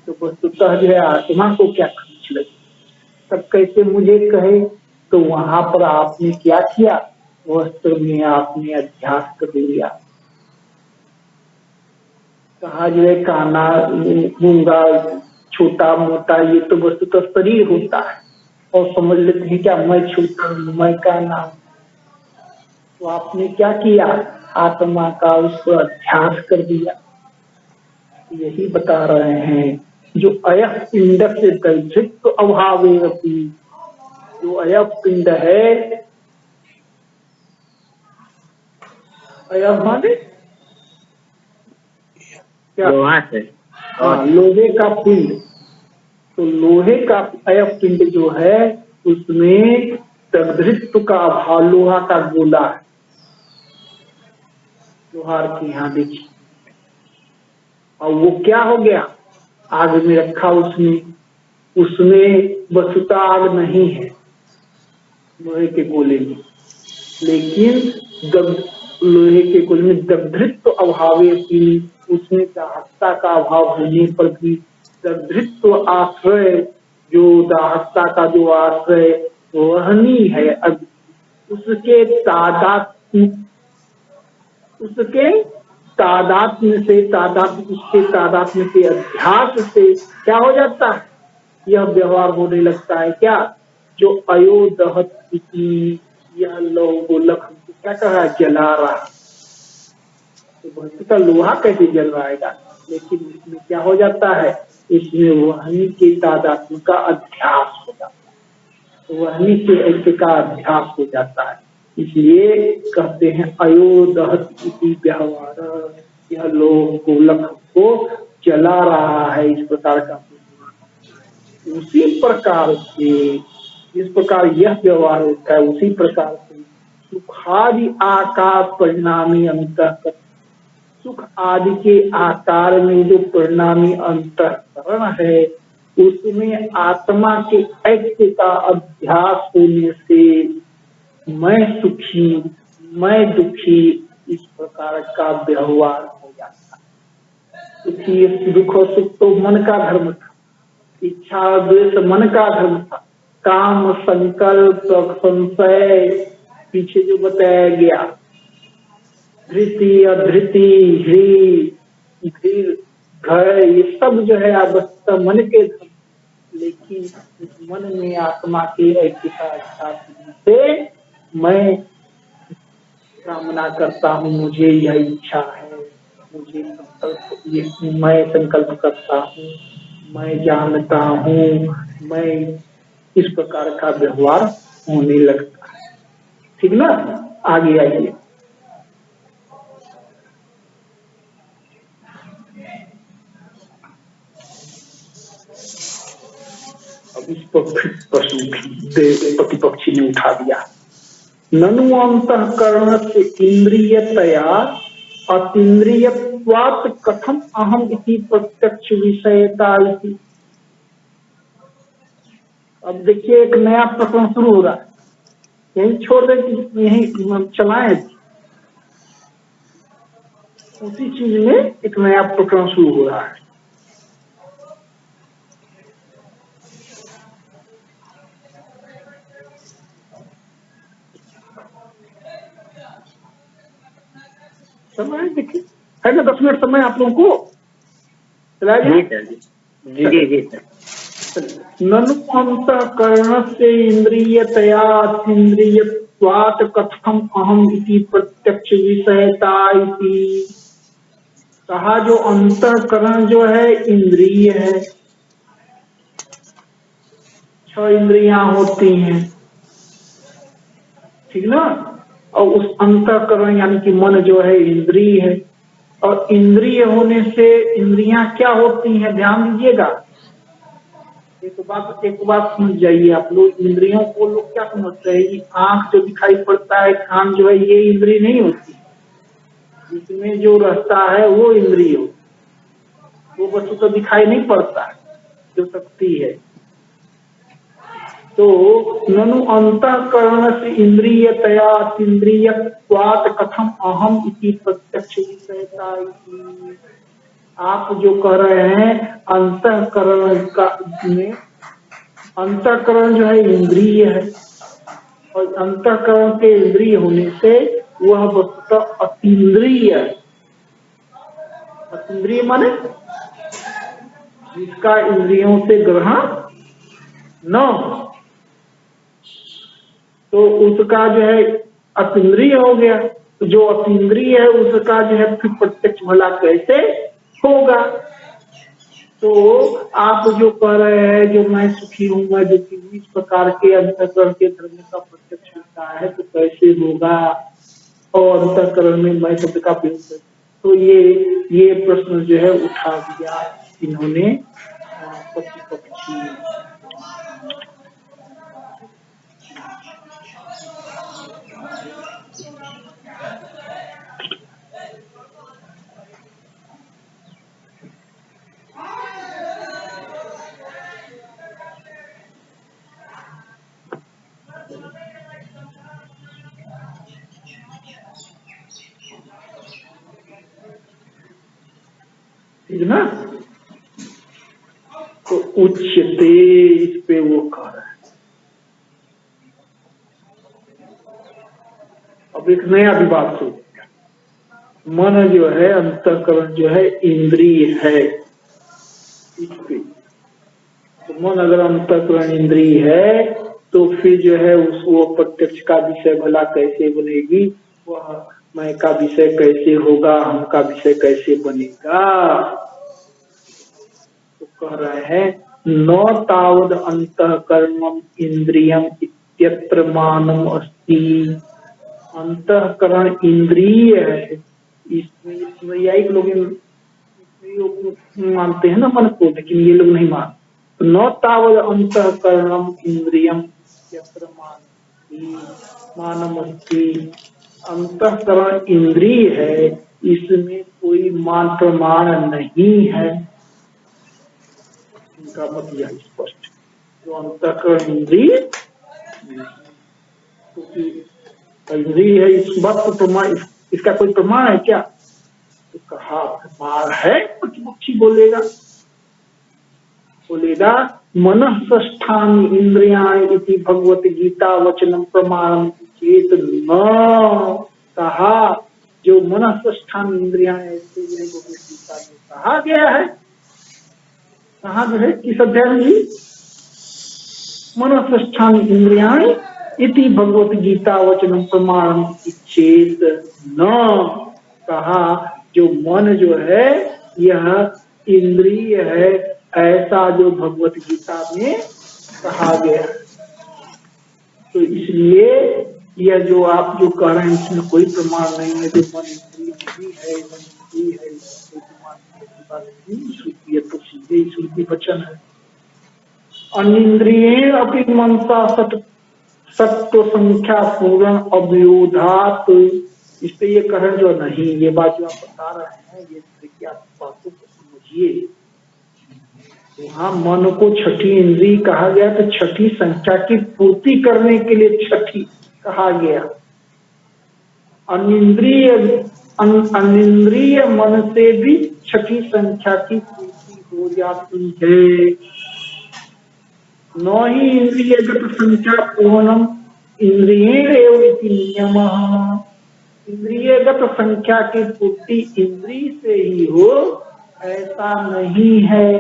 तो वस्तुतः जो है आत्मा को क्या खरोच लगी? तब कैसे मुझे कहे? तो वहां पर आपने क्या किया? वस्त्र में आपने अध्यास कर लिया। कहा जो है काना, गूंगा, छोटा मोटा, ये तो वस्तुतः शरीर होता है, और समझ लेते हैं क्या मैं छोटा हूं, मैं काना हूं। तो आपने क्या किया? आत्मा का उस पर अध्यास कर दिया। यही बता रहे हैं जो अयः पिंड से दैर्घ्यत्व अभावेऽपि, जो अयः पिंड है, अयः माने क्या? लोहा से। हाँ, लोहे का पिंड। तो लोहे का अयः पिंड जो है उसमें तद्धित्व का अभाव, लोहा का गोला है, लोहार की, यहाँ देखिए, और वो क्या हो गया? आग में रखा उसमें वस्तुतः आग नहीं है लोहे के गोले में, लेकिन लोहे के गोले में दग्धृत्व अभावे की, उसमें दाहकता का अभाव होने पर भी दग्धृत्व आश्रय जो दाहकता का जो आश्रय वहनी है, अब उसके तादात्म्य से अध्यास से क्या हो जाता है, यह व्यवहार होने लगता है। क्या? जो अयोदहत इति, यह लौह गोलक क्या कर रहा है, जला रहा है। तो भस्म का लोहा कैसे जल रहेगा, लेकिन इसमें क्या हो जाता है, इसमें वहनी के तादात्म्य का अध्यास हो जाता है, वहनी के ऐक्य का अध्यास हो जाता है। इसलिए कहते हैं अयोदहत इति व्यवहार, यह लोह गोलक को जला रहा है, इस प्रकार का। उसी प्रकार से जिस प्रकार यह व्यवहार होता है, उसी प्रकार से सुखादि आकार परिणामी अंतःकरण, सुख आदि के आकार में जो परिणामी अंतःकरण है, उसमें आत्मा के ऐक्य का अभ्यास होने से मैं सुखी, मैं दुखी, इस प्रकार का व्यवहार हो जाता है। सुखी दुख और सुख तो मन का धर्म था, इच्छा द्वेष मन का धर्म था, काम संकल्प संशय पीछे जो बताया गया, धृति अधृति धीर घर, ये सब जो है अवस्था मन के धर्म। लेकिन इस मन में आत्मा के ऐक्य का अध्यास से मैं कामना करता हूँ, मुझे यह इच्छा है, मुझे संकल्प, ये मैं संकल्प करता हूँ, मैं जानता हूँ, मैं, इस प्रकार का व्यवहार होने लगता है। ठीक ना? आगे आइए। अब इस पर प्रश्न प्रतिपक्षी ने उठा दिया, ननु अंतःकरण से इंद्रियतया अतीन्द्रियत्वात् कथम अहम इति प्रत्यक्ष विषयता इति। अब देखिए एक नया प्रकरण शुरू हो रहा है, यही छोड़ दे कि यही चलाएं, उसी चीज में एक नया प्रकरण शुरू हो रहा है। समय देखिए है ना, 10 मिनट समय आप लोगों को चलाया जी। ननु अंतःकरण से इंद्रियतया इंद्रियत्वात् कथम अहम इति प्रत्यक्ष विषयता इति। कहा जो अंतःकरण जो है इंद्रिय है, 6 इंद्रियां होती हैं, ठीक ना। और उस अंतःकरण यानी कि मन जो है इंद्रिय है, और इंद्रिय होने से इंद्रियां क्या होती हैं, ध्यान दीजिएगा। एक बात समझ जाइए आप लोग, इंद्रियों को लोग क्या समझते हैं कि आंख जो दिखाई पड़ता है, कान जो है, ये इंद्रिय नहीं होती, इसमें जो रहता है वो इंद्रिय होती, वो वस्तु तो दिखाई नहीं पड़ता है, जो शक्ति है। तो ननु अंतःकरण से इंद्रियतया इंद्रियत्वात् कथम अहम इति प्रत्यक्ष विषयता इति। आप जो कह रहे हैं अंतःकरण का में, अंतःकरण जो है इंद्रिय है, और अंतःकरण के इंद्रिय होने से वह वस्तुतः अतीन्द्रिय है। अतीन्द्रिय माने जिसका इंद्रियों से ग्रहण न हो, तो उसका जो है अतीन्द्रिय हो गया। तो जो अतीन्द्रिय है उसका जो है फिर प्रत्यक्ष भला कैसे होगा। तो आप जो कह रहे हैं जो मैं सुखी हूँ, मैं दुखी हूँ, इस प्रकार के अंतःकरण के धर्म का प्रत्यक्ष होता है तो कैसे होगा, और अंतःकरण में मैं शब्द का प्रयोग, तो ये प्रश्न जो है उठा दिया इन्होंने प्रतिपक्षी। ठीक ना। तो उच्यते, इस पे वो कह रहा है। अब एक नया विवाद शुरू हो गया। मन जो है, अंतःकरण जो है, इंद्रिय है। इस पे तो मन अगर अंतःकरण इंद्रिय है तो फिर जो है वो प्रत्यक्ष का विषय भला कैसे बनेगी, वह मैं का विषय कैसे होगा, हम का विषय कैसे बनेगा। तो कह रहे हैं न तावद अंतःकरणम इंद्रियम इत्यत्र मानम अस्ति। अंतःकरण इंद्रिय है, इसमें यही लोग मानते हैं ना मन को, लेकिन ये लोग नहीं मानते। न तावद अंतःकरणम इंद्रियम इत्यत्र मानमस्ति। अंतःकरण इंद्रिय है, इसमें कोई मान प्रमाण नहीं है। इनका मत यह स्पष्ट, जो अंतःकरण इंद्रिय इंद्रिय है, इस बात को प्रमाण, इसका कोई प्रमाण है क्या? तो कहा प्रमाण है, प्रतिपक्षी बोलेगा मनः षष्ठानि इंद्रियाणि इति भगवत गीता वचनम प्रमाणम चेत न। कहा जो मनः षष्ठानि इंद्रियाणि ऐसे भगवत गीता में कहा गया है। कहा जो है किस अध्याय में जी? मनः षष्ठानि इंद्रियाणि इति भगवत गीता वचनम प्रमाणम चेत न। कहा जो मन जो है यह इंद्रिय है, ऐसा जो भगवत गीता में कहा गया। तो इसलिए यह जो आप जो कह रहे हैं इसमें कोई प्रमाण नहीं है, जो मन इंद्रिय नहीं है, मन इंद्रिय है, कोई प्रमाण नहीं। श्रुति तो सीधे श्रुति वचन है। अनिंद्रिय अपनी मनसा सत्व संख्या पूर्ण अवयोधात। इस पे ये कह जो नहीं, ये बात जो आप बता रहे हैं ये देखिए, आप बातों को समझिए। वहां मन को छठी इंद्रिय कहा गया, तो छठी संख्या की पूर्ति करने के लिए छठी कहा गया। अनिंद्रिय मन से भी छठी संख्या की पूर्ति हो जाती है। न ही इंद्रियगत संख्या पूर्णम इंद्रियेण इति नियमः। इंद्रियगत संख्या की पूर्ति इंद्रिय से ही हो ऐसा नहीं है।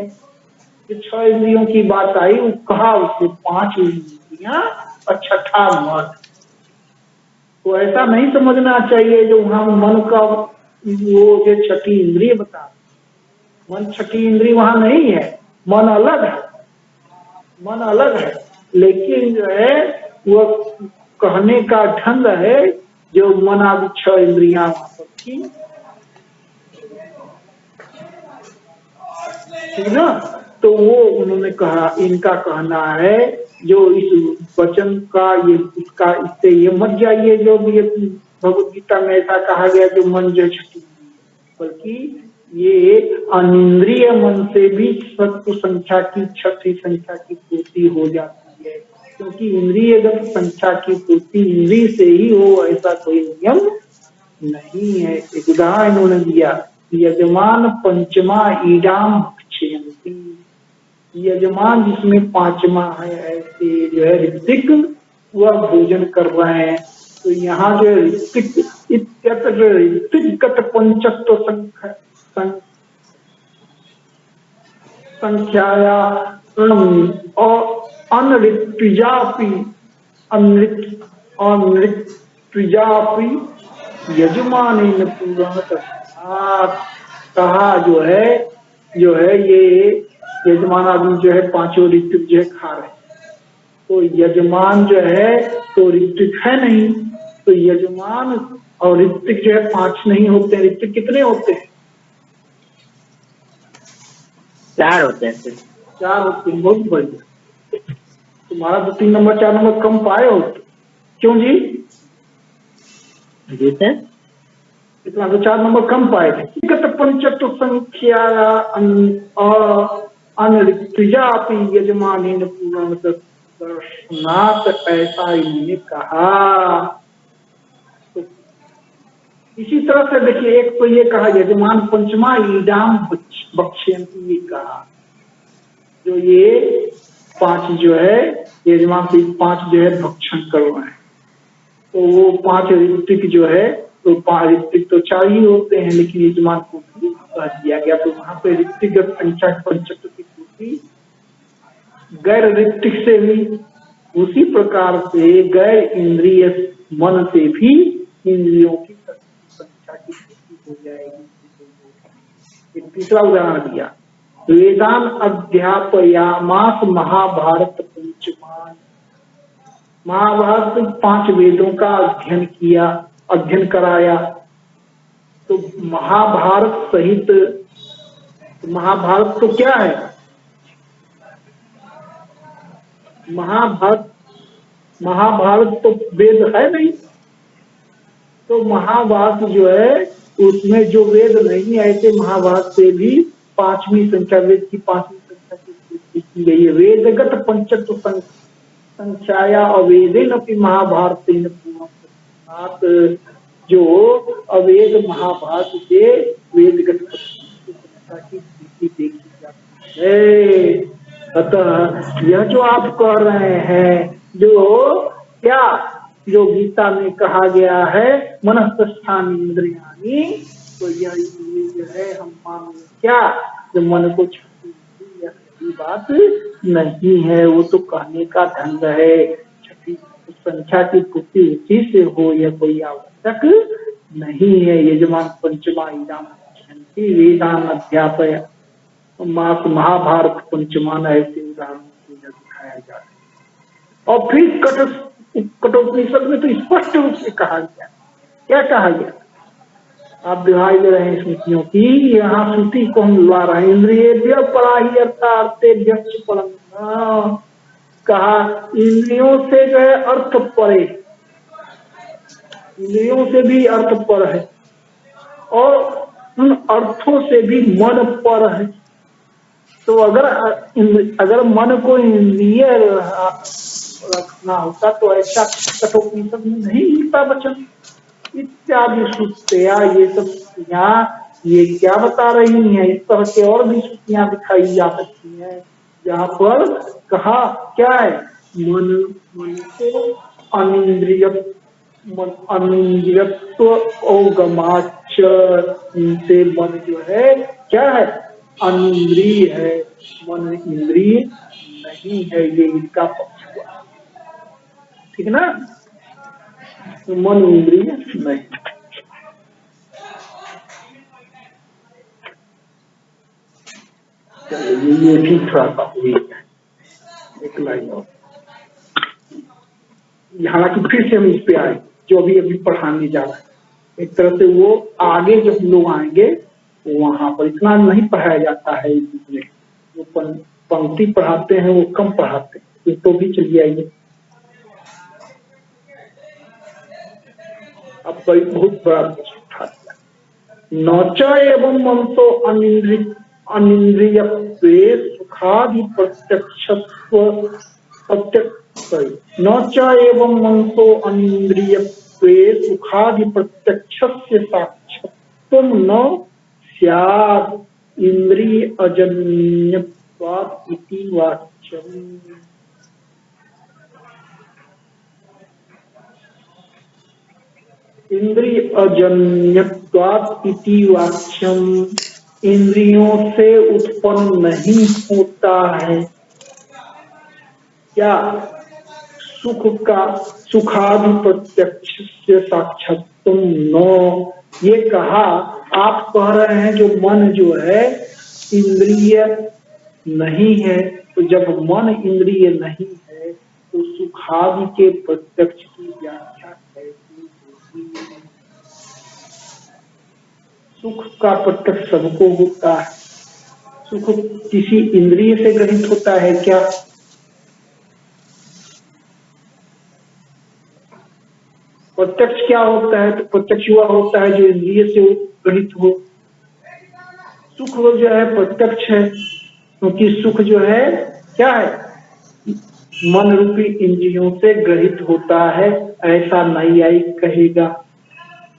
जो 6 इंद्रियों की बात आई, वो कहा उसमें 5 इंद्रियां और छठा मन। तो ऐसा नहीं समझना चाहिए जो वहां मन का वो जो छठी इंद्रिय बता, मन छठी इंद्रिय वहां नहीं है, मन अलग है, मन अलग है। लेकिन जो है वो कहने का ढंग है जो मन आदि 6 इंद्रियां की, ठीक ना। तो वो उन्होंने कहा, इनका कहना है जो इस वचन का ये इसका इससे ये मत जाइए जो ये भगवत गीता में ऐसा कहा गया जो मन जो छठी, बल्कि ये अनिंद्रिय मन से भी सत्व संख्या की छठी संख्या की पूर्ति हो जाती है। क्योंकि इंद्रियगत संख्या की पूर्ति इंद्रिय से ही हो ऐसा कोई नियम नहीं है। एक उदाहरण इन्होंने दिया, यजमान पंचमा ईडाम भक्षयन्ति। यजमान जिसमें 5वां है, ऐसे जो है ऋतिक वह भोजन कर रहे हैं। तो यहाँ जो ऋतिक ऋतिकगत पंचत्व संख्याया और अनृत्विजापि अनृत्विजापि यजमानेन पूर्णतः। कहा जो है ये यजमान आदमी जो है 5 ऋतिक जो है खा रहे हैं। तो यजमान जो है तो ऋतिक है नहीं, तो यजमान और ऋतिक जो है 5 नहीं होते हैं। ऋतिक कितने होते हैं? 4 होते हैं। 4 होते हैं, बहुत बढ़िया। तुम्हारा 2 3 नंबर 4 नंबर कम पाए हो, क्यों जी? इतना तो 4 नंबर कम पाए थे। पंचत्व संख्या अनृत्विजापि यजमानेन पूर्णतः दर्शनात्, ऐसा इन्होंने कहा। तो इसी तरह से देखिए, एक तो ये कहा यजमान पंचमा ईडाम भक्षयन्ति, ये कहा जो ये 5 जो है यजमान से 5 जो है भक्षण कर रहे हैं, तो वो 5 ऋत्विक जो है, तो 5 ऋत्विक तो 4 ही होते हैं, लेकिन यजमान को भी कह दिया गया। तो वहां पे ऋत्विक संख्या पंचत्व की पूर्ति गैर ऋत्विक से भी, उसी प्रकार से गैर इंद्रिय मन से भी इंद्रियों की संख्या की पूर्ति हो जाएगी। एक तीसरा उदाहरण दिया, वेदान अध्यापयामास महाभारत पंचमान। महाभारत 5 वेदों का अध्ययन कराया। तो महाभारत सहित, महाभारत तो क्या है, महाभारत तो वेद है नहीं। तो महाभारत जो है उसमें जो वेद नहीं है, ऐसे महाभारत से भी 5वीं संख्या, वेद की 5वीं संख्या की पूर्ति की गई है। वेदगत पंचत्व संख्याया अवेदेन अपनी महाभारत जो अवेद महाभारत से वेदगत संख्या की पूर्ति देखी जाती है। अतः यह जो आप कह रहे हैं, जो क्या, जो गीता में कहा गया है मनस्तस्थान इंद्रियाणि, तो यह जो है हम मान क्या, जो मन को छूती यह सही बात नहीं है। वो तो कहने का ढंग है, छठी संख्या की पूर्ति उसी से हो, यह कोई आवश्यक नहीं है। यजमान पंचमा इदाम वेदान अध्यापय मास महाभारत पंचमान, ऐसे उदाहरण को दिखाया जाता है। और फिर कठोपनिषद में तो स्पष्ट रूप से कहा गया, क्या कहा गया, आप दिखाई दे रहे हैं स्मृतियों की, यहाँ श्रुति को हम ला रहे हैं। इंद्रिय पराही अर्थार्थे व्यक्ष परम, कहा इंद्रियों से जो है अर्थ परे, इंद्रियों से भी अर्थ पर है, और उन अर्थों से भी मन पर है। तो अगर मन को इंद्रिय रखना होता तो ऐसा कठोपनिषद में नहीं मिलता वचन। इत्यादि श्रुतियां, ये सब श्रुतियां ये क्या बता रही हैं, इस तरह के और भी श्रुतियां दिखाई जा सकती हैं, जहाँ पर कहा क्या है, मन को अनिंद्रियत्व औगमाच, इनसे मन जो है क्या है, अनिंद्रिय है, मन इंद्रिय नहीं है, ये इनका पक्ष हुआ, ठीक ना। तो मन इंद्रिय नहीं। चलिए ये भी थोड़ा सा हुई एक लाइन और, हालांकि फिर से हम इस पे आए जो अभी पढ़ाने जा रहे हैं। एक तरह से वो आगे जब लोग आएंगे वहां पर इतना नहीं पढ़ाया जाता है, इसमें जो पंक्ति पढ़ाते हैं वो कम पढ़ाते हैं। तो भी चलिए आइए, अब बहुत बड़ा प्रश्न उठा दिया। नौचा एवं मनसो अनिंद्रियत्वे सुखादि नौचा एवं मनसो अनिंद्रियत्वे सुखादि प्रत्यक्षस्य साक्षात्वं न स्यात् इंद्रिय अजन्यत्वात् इति वाच्यम्। इंद्रिय अजन्यत्वात् इति वाच्यम्, इंद्रियों से उत्पन्न नहीं होता है क्या, सुख का, सुखादि प्रत्यक्ष से साक्षात्तम नो। ये कहा, आप कह रहे हैं जो मन जो है इंद्रिय नहीं है, तो जब मन इंद्रिय नहीं है तो सुखादि के प्रत्यक्ष की व्याख्या कैसी होगी। सुख का प्रत्यक्ष सबको होता है, सुख किसी इंद्रिय से ग्रहित होता है क्या, प्रत्यक्ष क्या होता है, तो प्रत्यक्ष हुआ होता है जो इंद्रिय से ग्रहित हो। सुख जो है प्रत्यक्ष है, क्योंकि सुख जो है क्या है, मन रूपी इंद्रियों से ग्रहित होता है, ऐसा नैयायिक कहेगा।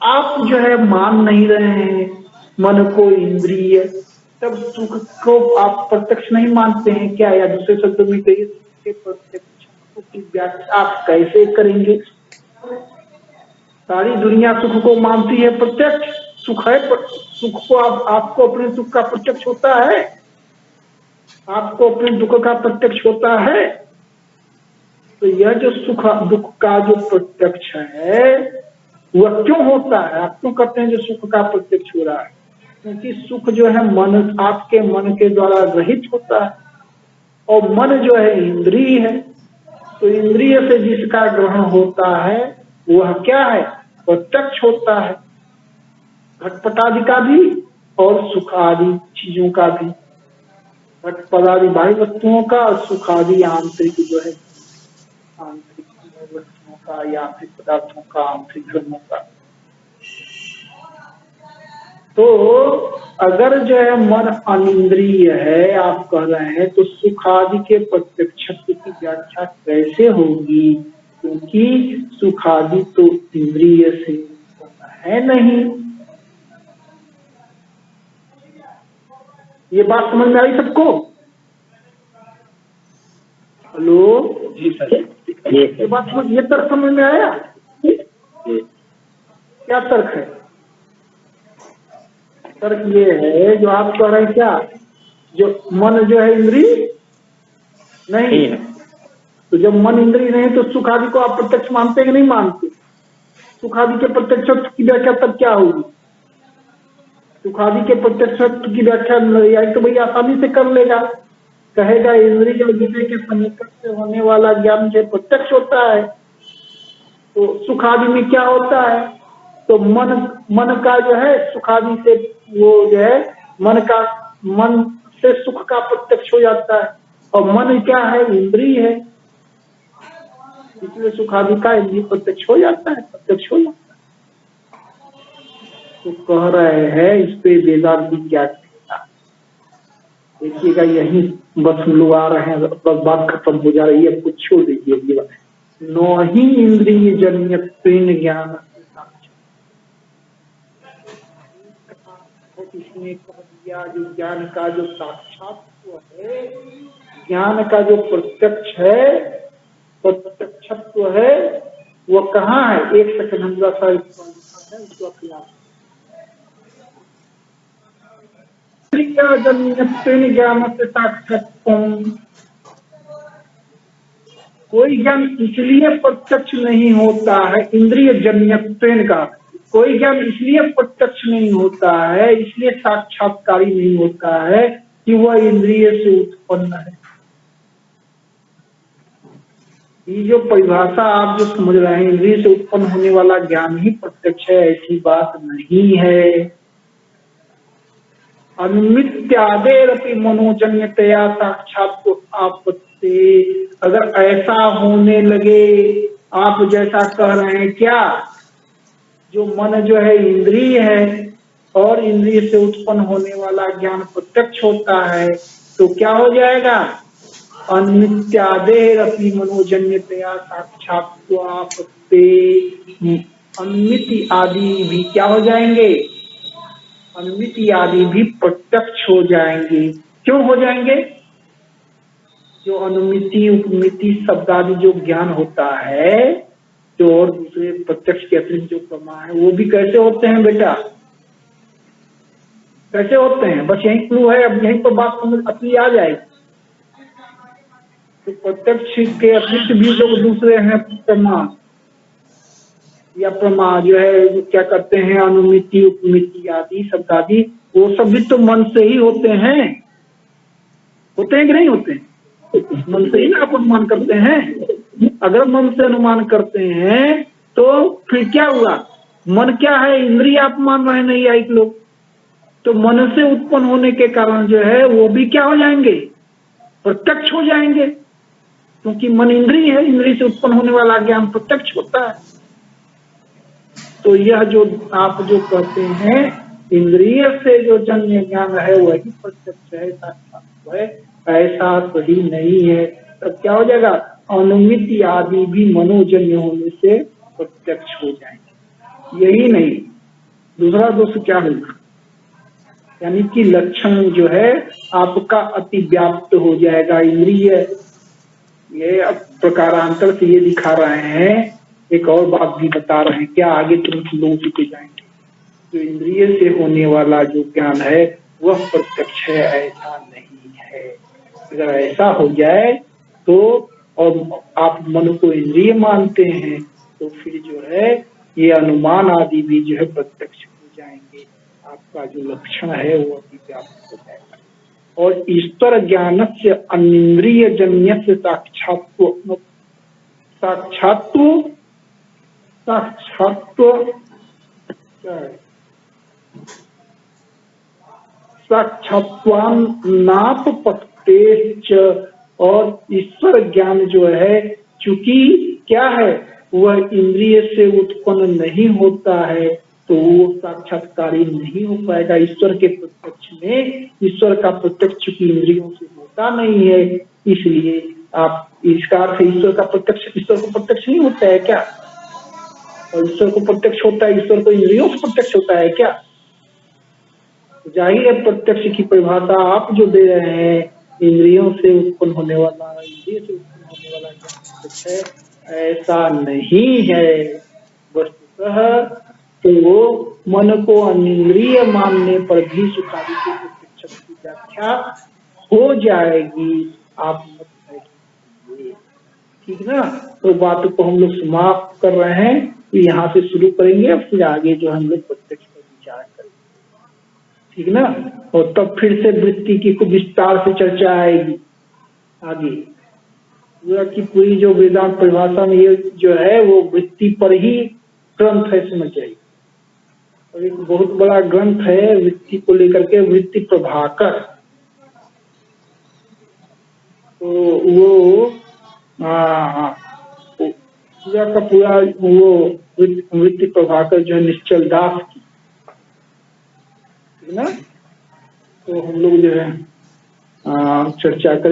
आप जो है मान नहीं रहे हैं मन को इंद्रिय, तब सुख को आप प्रत्यक्ष नहीं मानते हैं क्या? या दूसरे शब्दों में कहिए, सुख के प्रत्यक्ष की व्याख्या आप कैसे करेंगे? सारी दुनिया सुख को मानती है प्रत्यक्ष, सुख है, सुख को आपको अपने सुख का प्रत्यक्ष होता है, आपको अपने दुख का प्रत्यक्ष होता है। तो यह जो सुख दुख का जो प्रत्यक्ष है वह क्यों होता है? आप क्यों कहते हैं जो सुख का प्रत्यक्ष हो रहा है? क्योंकि सुख जो है मन, आपके मन के द्वारा रहित होता है, और मन जो है इंद्रिय है। तो इंद्रिय से जिसका ग्रहण होता है वह क्या है? प्रत्यक्ष होता है, घटपट आदि का भी और सुख आदि चीजों का भी, घटपट आदि बाह्य वस्तुओं का और सुख आदि आंतरिक जो है आंतरिक वस्तुओं का या आंतरिक पदार्थों का, आंतरिक धर्मों का। तो अगर जो है मन अनिंद्रिय है, आप कह रहे हैं, तो सुख आदि के प्रत्यक्षत्व की व्याख्या कैसे होगी? क्योंकि सुख आदि तो इंद्रिय से है नहीं। ये बात समझ में आई सबको? हेलो जी सर। ये बात समझ, ये तर्क समझ में आया? क्या तर्क है? तर्क ये है जो आप कह रहे हैं, क्या जो मन जो है इंद्रिय नहीं है, तो जब मन इंद्रिय नहीं तो सुख आदि को आप प्रत्यक्ष मानते कि नहीं मानते? सुख आदि के प्रत्यक्ष की व्याख्या तब क्या होगी? सुख आदि के प्रत्यक्ष की व्याख्या या तो भैया आसानी से कर लेगा, कहेगा इंद्रिय जो विषय के सन्निकट से होने वाला ज्ञान से प्रत्यक्ष होता है। तो सुख आदि में क्या होता है? तो मन का जो है सुख आदि से, वो जो है मन से सुख का प्रत्यक्ष हो जाता है, और मन क्या है? इंद्रिय है, इसलिए सुख आदि का इंद्रिय प्रत्यक्ष हो जाता है, प्रत्यक्ष हो जाता है। तो कह रहे हैं इस पे वेदांत क्या कहता है? देखिएगा, यही बस हम लोग आ रहे हैं, बस बात खत्म हो जा रही है, कुछ छोड़ दीजिए। नो ही इंद्रिय जन्य प्रेम ज्ञान, इसने कह दिया जो ज्ञान का जो साक्षात्व है, ज्ञान का जो प्रत्यक्ष है, प्रत्यक्षत्व है, वो कहाँ है? एक सेकंड हम लोग है उसको ज्ञान से साक्षात्व। कोई ज्ञान इसलिए प्रत्यक्ष नहीं होता है, इंद्रिय जन्यत्वेन का कोई ज्ञान इसलिए प्रत्यक्ष नहीं होता है, इसलिए साक्षात्कारी नहीं होता है कि वह इंद्रिय से उत्पन्न है। ये जो परिभाषा आप जो समझ रहे हैं, इंद्रिय से उत्पन्न होने वाला ज्ञान ही प्रत्यक्ष है, ऐसी बात नहीं है। अनुमित्यादेरपि मनोजन्यतया साक्षात आपत्ति, अगर ऐसा होने लगे, आप जैसा कह रहे हैं, क्या जो मन जो है इंद्रिय है और इंद्रिय से उत्पन्न होने वाला ज्ञान प्रत्यक्ष होता है, तो क्या हो जाएगा? अनित्यादेरपि मनोजन्यतया साक्षात्वापत्ते, अनुमिति आदि भी क्या हो जाएंगे? अनुमिति आदि भी प्रत्यक्ष हो जाएंगे। क्यों हो जाएंगे? जो अनुमिति उपमिति शब्द आदि जो ज्ञान होता है, जो और दूसरे प्रत्यक्ष के अतिरिक्त जो प्रमा है, वो भी कैसे होते हैं बेटा? कैसे होते हैं? बस यही क्लू है, अब यहीं पर बात समझ असली आ जाएगी। तो प्रत्यक्ष के अतिरिक्त भी जो दूसरे हैं प्रमा या प्रमा जो है, जो क्या करते हैं, अनुमिति उपमिति आदि शब्द आदि, वो सब भी तो मन से ही होते हैं। होते हैं कि नहीं होते हैं? मन से ही ना आप अनुमान करते हैं। अगर मन से अनुमान करते हैं तो फिर क्या हुआ? मन क्या है? इंद्रिय आप मान रहे नहीं आई लोग, तो मन से उत्पन्न होने के कारण जो है वो भी क्या हो जाएंगे? प्रत्यक्ष हो जाएंगे, क्योंकि मन इंद्रिय है, इंद्रिय से उत्पन्न होने वाला ज्ञान प्रत्यक्ष होता है। तो यह जो आप जो कहते हैं इंद्रिय से जो जन्य ज्ञान है वही प्रत्यक्ष है, साक्षात है, ऐसा सही नहीं है। तब क्या हो जाएगा? अनुमिति आदि भी मनोजन्य होने से प्रत्यक्ष हो जाएंगे। यही नहीं, दूसरा दोष क्या होगा? यानी कि लक्षण जो है आपका अतिव्याप्त हो जाएगा। इंद्रिय ये अब प्रकारांतर से ये दिखा रहे हैं, एक और बात भी बता रहे हैं, क्या आगे तुरंत लोग चुके जाएंगे। जो इंद्रिय से होने वाला जो ज्ञान है वह प्रत्यक्ष है, ऐसा नहीं है। अगर ऐसा हो जाए तो, और आप मन को इंद्रिय मानते हैं, तो फिर जो है ये अनुमान आदि भी जो है प्रत्यक्ष हो जाएंगे। आपका जो लक्षण है वो अतिव्याप्त हो जाएगा। और ईश्वर ज्ञान से अनिंद्रिय जन्य से साक्षात्व साक्षात्व साक्षात्व क्या है? साक्षात्वानाप पत्तेश्च, और ईश्वर ज्ञान जो है चूंकि क्या है वह इंद्रिय से उत्पन्न नहीं होता है, तो वो साक्षात्कारी नहीं हो पाएगा। ईश्वर के प्रत्यक्ष में, ईश्वर का प्रत्यक्ष चूंकि इंद्रियों से होता नहीं है, इसलिए आप इसका अर्थ ईश्वर का प्रत्यक्ष, ईश्वर को प्रत्यक्ष नहीं होता है क्या? और ईश्वर को प्रत्यक्ष होता है, ईश्वर को इंद्रियों से प्रत्यक्ष होता है क्या? जाहिर है प्रत्यक्ष की परिभाषा आप जो दे रहे हैं, इंद्रियों से उत्पन्न होने वाला, इंद्रिय से उत्पन्न होने वाला प्रत्यक्ष है, ऐसा नहीं है। वस्तुतः तो मन को अनिंद्रिय मानने पर भी सुखादि के प्रत्यक्ष की व्याख्या हो जाएगी। आप मत बैठिए, ठीक ना। तो बात को हम लोग समाप्त कर रहे हैं, यहाँ से शुरू करेंगे, फिर आगे जो हम लोग प्रत्यक्ष पर विचार करेंगे, ठीक ना। और तब फिर से वृत्ति की खूब विस्तार से चर्चा आएगी आगे। पूरा की पूरी जो वेदांत परिभाषा में ये जो है वो वृत्ति पर ही ग्रंथ है, समझ जाइए। और एक बहुत बड़ा ग्रंथ है वृत्ति को लेकर के, वृत्ति प्रभाकर। तो वो पूरा का पूरा वो वृत्ति प्रभाकर जो है निश्चल दास की, ठीक ना। तो हम लोग जो है चर्चा करें।